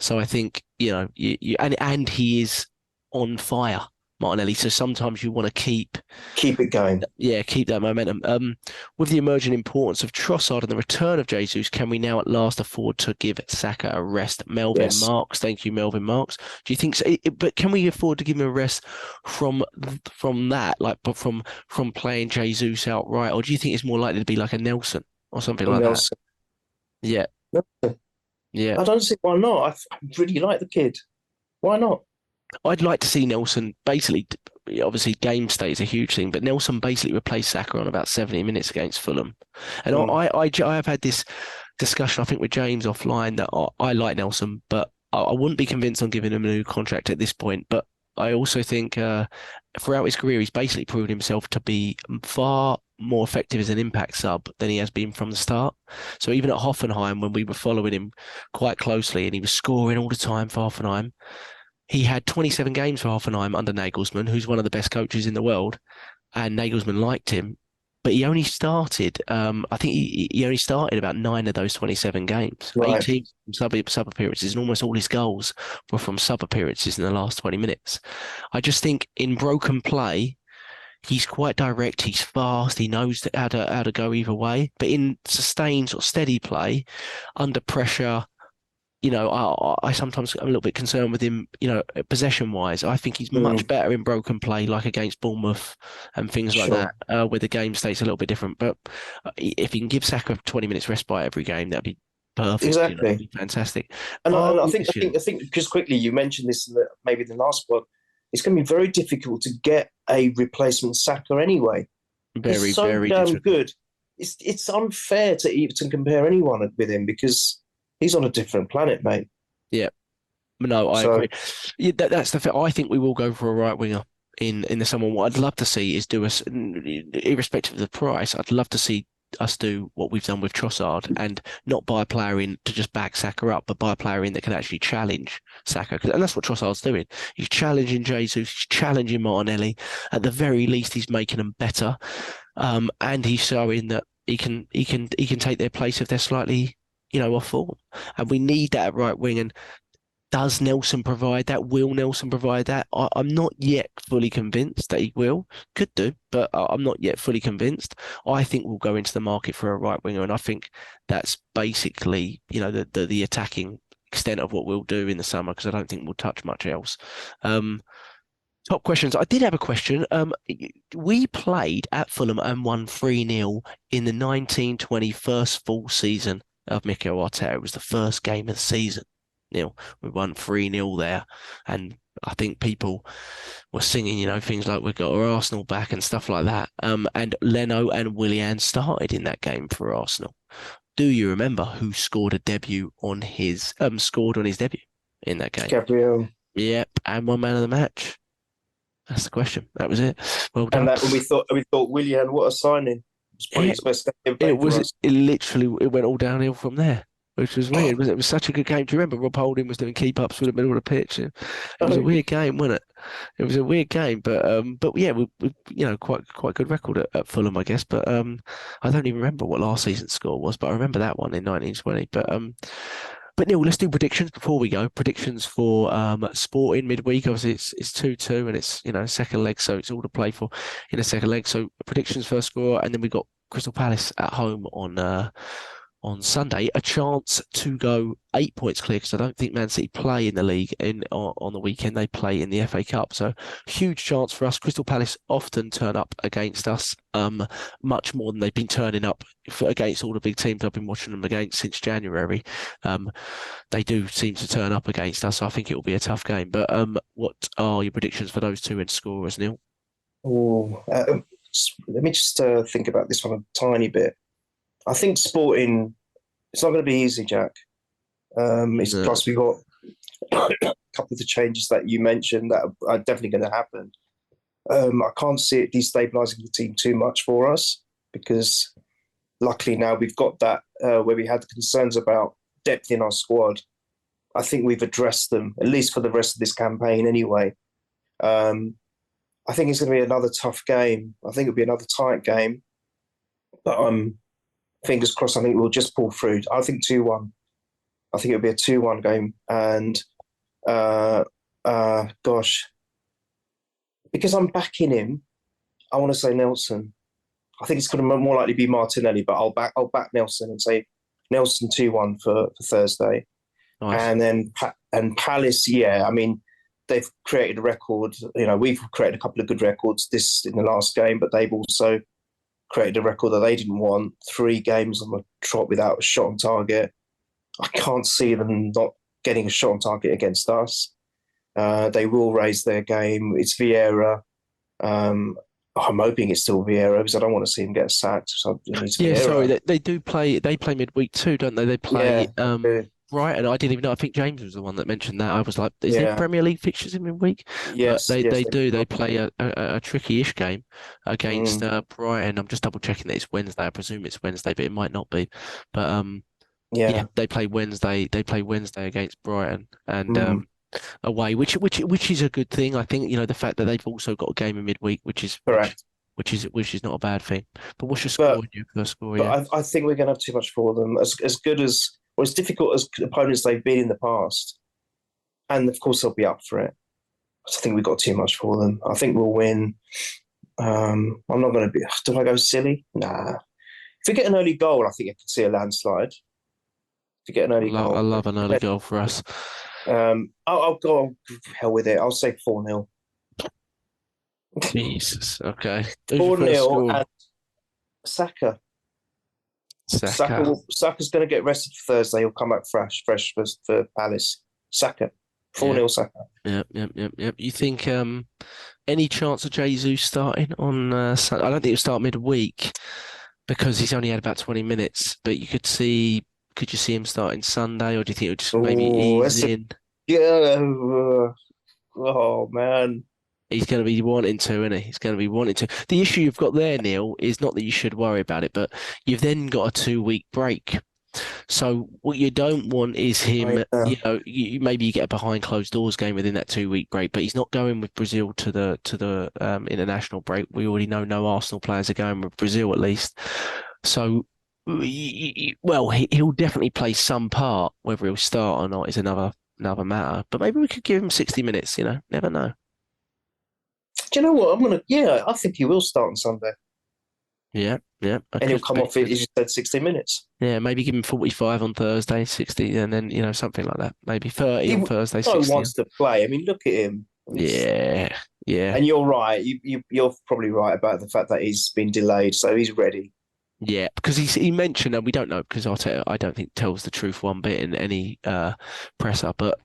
So I think, and he is on fire, Martinelli. So sometimes you want to keep it going. Yeah, keep that momentum. With the emerging importance of Trossard and the return of Jesus, can we now at last afford to give Saka a rest? Melvin Marks, thank you, Melvin Marks. Do you think so? But can we afford to give him a rest from that, like from playing Jesus outright, or do you think it's more likely to be like a Nelson or something like that? Yeah. I don't see why not. I really like the kid. Why not? I'd like to see Nelson basically, obviously game state is a huge thing, but Nelson basically replaced Saka on about 70 minutes against Fulham. And I have had this discussion, I think, with James offline that I like Nelson, but I wouldn't be convinced on giving him a new contract at this point. But I also think throughout his career, he's basically proven himself to be far more effective as an impact sub than he has been from the start. So even at Hoffenheim, when we were following him quite closely and he was scoring all the time for Hoffenheim, he had 27 games for Hoffenheim under Nagelsmann, who's one of the best coaches in the world, and Nagelsmann liked him. But he only started, I think he only started about 9 of those 27 games, Right. 18 from sub appearances, and almost all his goals were from sub appearances in the last 20 minutes. I just think in broken play, he's quite direct, he's fast, he knows how to go either way. But in sustained sort of steady play, under pressure, I sometimes I'm a little bit concerned with him, possession wise. I think he's much better in broken play, like against Bournemouth and things like that, where the game state's a little bit different. But if he can give Saka 20 minutes respite every game, that'd be perfect. Exactly. That'd be fantastic. And I think just quickly, you mentioned this maybe the last one. It's going to be very difficult to get a replacement Saka anyway. Very, very damn difficult. good. It's unfair to even compare anyone with him because he's on a different planet, mate. Yeah. No, I agree. Yeah, that's the thing. I think we will go for a right winger in the summer. What I'd love to see is do us, irrespective of the price, I'd love to see us do what we've done with Trossard and not buy a player in to just back Saka up, but buy a player in that can actually challenge Saka. And that's what Trossard's doing. He's challenging Jesus, he's challenging Martinelli. At the very least, he's making them better. And he's showing that he can take their place if they're slightly, off form. And we need that at right wing. And does Nelson provide that? Will Nelson provide that? I'm not yet fully convinced that he will. Could do, but I'm not yet fully convinced. I think we'll go into the market for a right winger, and I think that's basically, the attacking extent of what we'll do in the summer, because I don't think we'll touch much else. Top questions. I did have a question. We played at Fulham and won 3-0 in the 1920 first full season of Mikel Arteta. It was the first game of the season. Neil, we won 3-0 there, and I think people were singing, things like we've got our Arsenal back and stuff like that. And Leno and Willian started in that game for Arsenal. Do you remember who scored a debut on his debut in that game? Gabriel. Yep, and one man of the match. That's the question. That was it. Well done. And we thought Willian, what a signing. It's probably his best game for us. It went all downhill from there, which was weird. It was such a good game. Do you remember Rob Holding was doing keep-ups through the middle of the pitch? It was a weird game, wasn't it? It was a weird game, but yeah, we quite good record at Fulham, I guess. But I don't even remember what last season's score was, but I remember that one in 1920. But Neil, let's do predictions before we go. Predictions for Sporting midweek. Obviously, it's 2-2 and it's second leg, so it's all to play for in the second leg. So predictions first score, and then we've got Crystal Palace at home on Sunday. A chance to go 8 points clear, because I don't think Man City play in the league on the weekend. They play in the FA Cup, so huge chance for us. Crystal Palace often turn up against us, much more than they've been turning up against all the big teams I've been watching them against since January. They do seem to turn up against us, so I think it will be a tough game. But what are your predictions for those two end scorers, Neil? Let me just think about this one a tiny bit. I think Sporting, it's not going to be easy, Jack. Plus, we've got a couple of the changes that you mentioned that are definitely going to happen. I can't see it destabilising the team too much for us, because luckily now we've got that where we had concerns about depth in our squad. I think we've addressed them, at least for the rest of this campaign anyway. I think it's going to be another tough game. I think it'll be another tight game. But fingers crossed, I think we'll just pull through. I think 2-1. I think it'll be a 2-1 game. And, because I'm backing him, I want to say Nelson. I think it's going to more likely be Martinelli, but I'll back Nelson and say Nelson 2-1 for Thursday. Nice. And then Palace, yeah, I mean, they've created a record. We've created a couple of good records in the last game, but they've also created a record that they didn't want. 3 games on the trot without a shot on target. I can't see them not getting a shot on target against us. They will raise their game. It's Vieira. I'm hoping it's still Vieira, because I don't want to see him get sacked. So Vieira. Sorry, they do play. They play midweek too, don't they? They play. Brighton. I didn't even know. I think James was the one that mentioned that. I was like, is there Yeah. Premier League fixtures in midweek? Yes, But yes, they do. They play a tricky-ish game against Mm. Brighton. I'm just double checking that it's Wednesday. I presume it's Wednesday, but it might not be. But yeah, Yeah. they play Wednesday. They play Wednesday against Brighton and Mm. away, which is a good thing. I think the fact that they've also got a game in midweek, which is Correct. which is not a bad thing. But what's your But score? Your first score? but Yeah. I think we're going to have too much for them. As good as, or as difficult as opponents they've been in the past, and of course they'll be up for it. I think we've got too much for them. I think we'll win. I'm not going to be. Do I go silly? Nah. If we get an early goal, I think I can see a landslide. If you get an early goal, I love an early goal for us. I'll go hell with it. I'll say 4-0. Jesus. Okay. Who's your first 4-0 score? and Saka. Saka. Saka's going to get rested for Thursday. He'll come back fresh for Palace. Saka. 4-0 Saka. Yep. You think any chance of Jesus starting on Sunday? I don't think he'll start midweek because he's only had about 20 minutes. But could you see him starting Sunday, or do you think he'll just maybe ease in? Yeah. Oh man. He's going to be wanting to, isn't he? He's going to be wanting to. The issue you've got there, Neil, is not that you should worry about it, but you've then got a 2-week break. So what you don't want is him, maybe you get a behind closed doors game within that 2-week break, but he's not going with Brazil to the international break. We already know no Arsenal players are going with Brazil, at least. So, he'll definitely play some part. Whether he'll start or not is another matter. But maybe we could give him 60 minutes. Never know. Do you know what? I think he will start on Sunday. Yeah. And he'll come off, as you said, 60 minutes. Yeah, maybe give him 45 on Thursday, 60, and then, something like that. Maybe 30 on Thursday, 60. He wants to play. I mean, look at him. Yeah. And you're right. You're probably right about the fact that he's been delayed, so he's ready. Yeah, because he mentioned, and we don't know because I don't think tells the truth one bit in any presser, but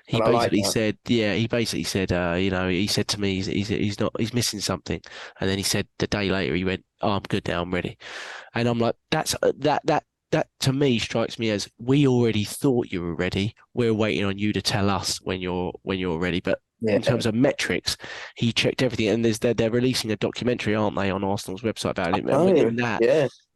he basically said, he said to me he's missing something, and then he said the day later he went, oh, I'm good now, I'm ready, and I'm like, that to me strikes me as we already thought you were ready. We're waiting on you to tell us when you're ready, but. Yeah. In terms of metrics, he checked everything, and they're releasing a documentary, aren't they, on Arsenal's website about it? And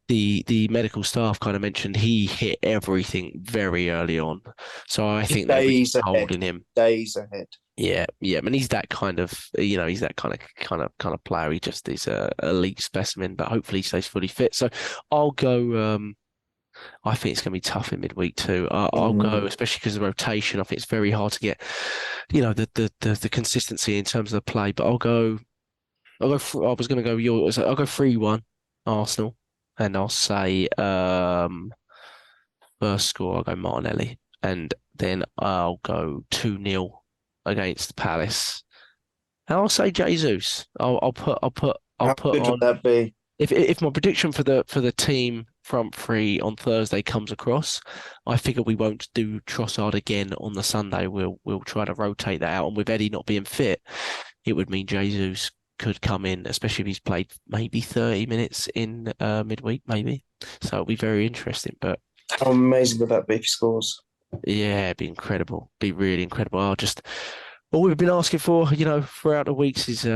the medical staff kind of mentioned he hit everything very early on, so I think they're holding him days ahead. Yeah, and he's that kind of he's that kind of player. He just is a elite specimen, but hopefully he stays fully fit. So I'll go. I think it's going to be tough in midweek too. I'll go, especially because of the rotation. I think it's very hard to get, the consistency in terms of the play. But I'll go. I was going to go yours. I'll go 3-1 Arsenal, and I'll say first score. I'll go Martinelli, and then I'll go 2-0 against Palace, and I'll say Jesus. I'll put How good on. Would that be? If my prediction for the team front three on Thursday comes across, I figure we won't do Trossard again on the Sunday. We'll try to rotate that out, and with Eddie not being fit, it would mean Jesus could come in, especially if he's played maybe 30 minutes in midweek, maybe. So it'll be very interesting. But how amazing would that be if he scores? Yeah, it'd be incredible. Be really incredible. All we've been asking for, throughout the weeks is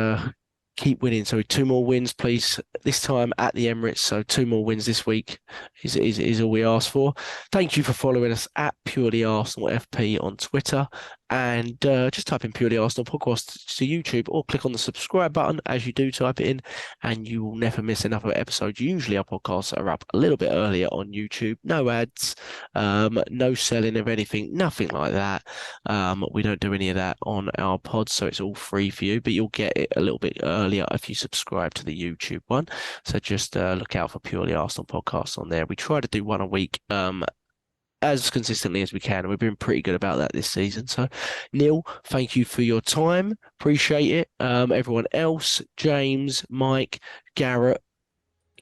keep winning. So 2 more wins, please. This time at the Emirates. So 2 more wins this week is all we ask for. Thank you for following us at Purely Arsenal FP on Twitter. And just type in Purely Arsenal Podcast to YouTube, or click on the subscribe button as you do type it in, and you will never miss another episode. Usually our podcasts are up a little bit earlier on YouTube. No ads, no selling of anything, nothing like that. We don't do any of that on our pods, so it's all free for you, but you'll get it a little bit earlier if you subscribe to the YouTube one. So just look out for Purely Arsenal Podcasts on there. We try to do one a week, as consistently as we can, and we've been pretty good about that this season. So, Neil, thank you for your time. Appreciate it. Everyone else, James, Mike, Garrett,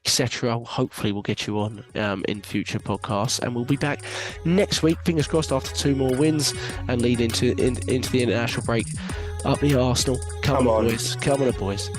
etc. Hopefully we'll get you on in future podcasts, and we'll be back next week, fingers crossed, after 2 more wins and lead into the international break. Up the Arsenal. Come on, boys.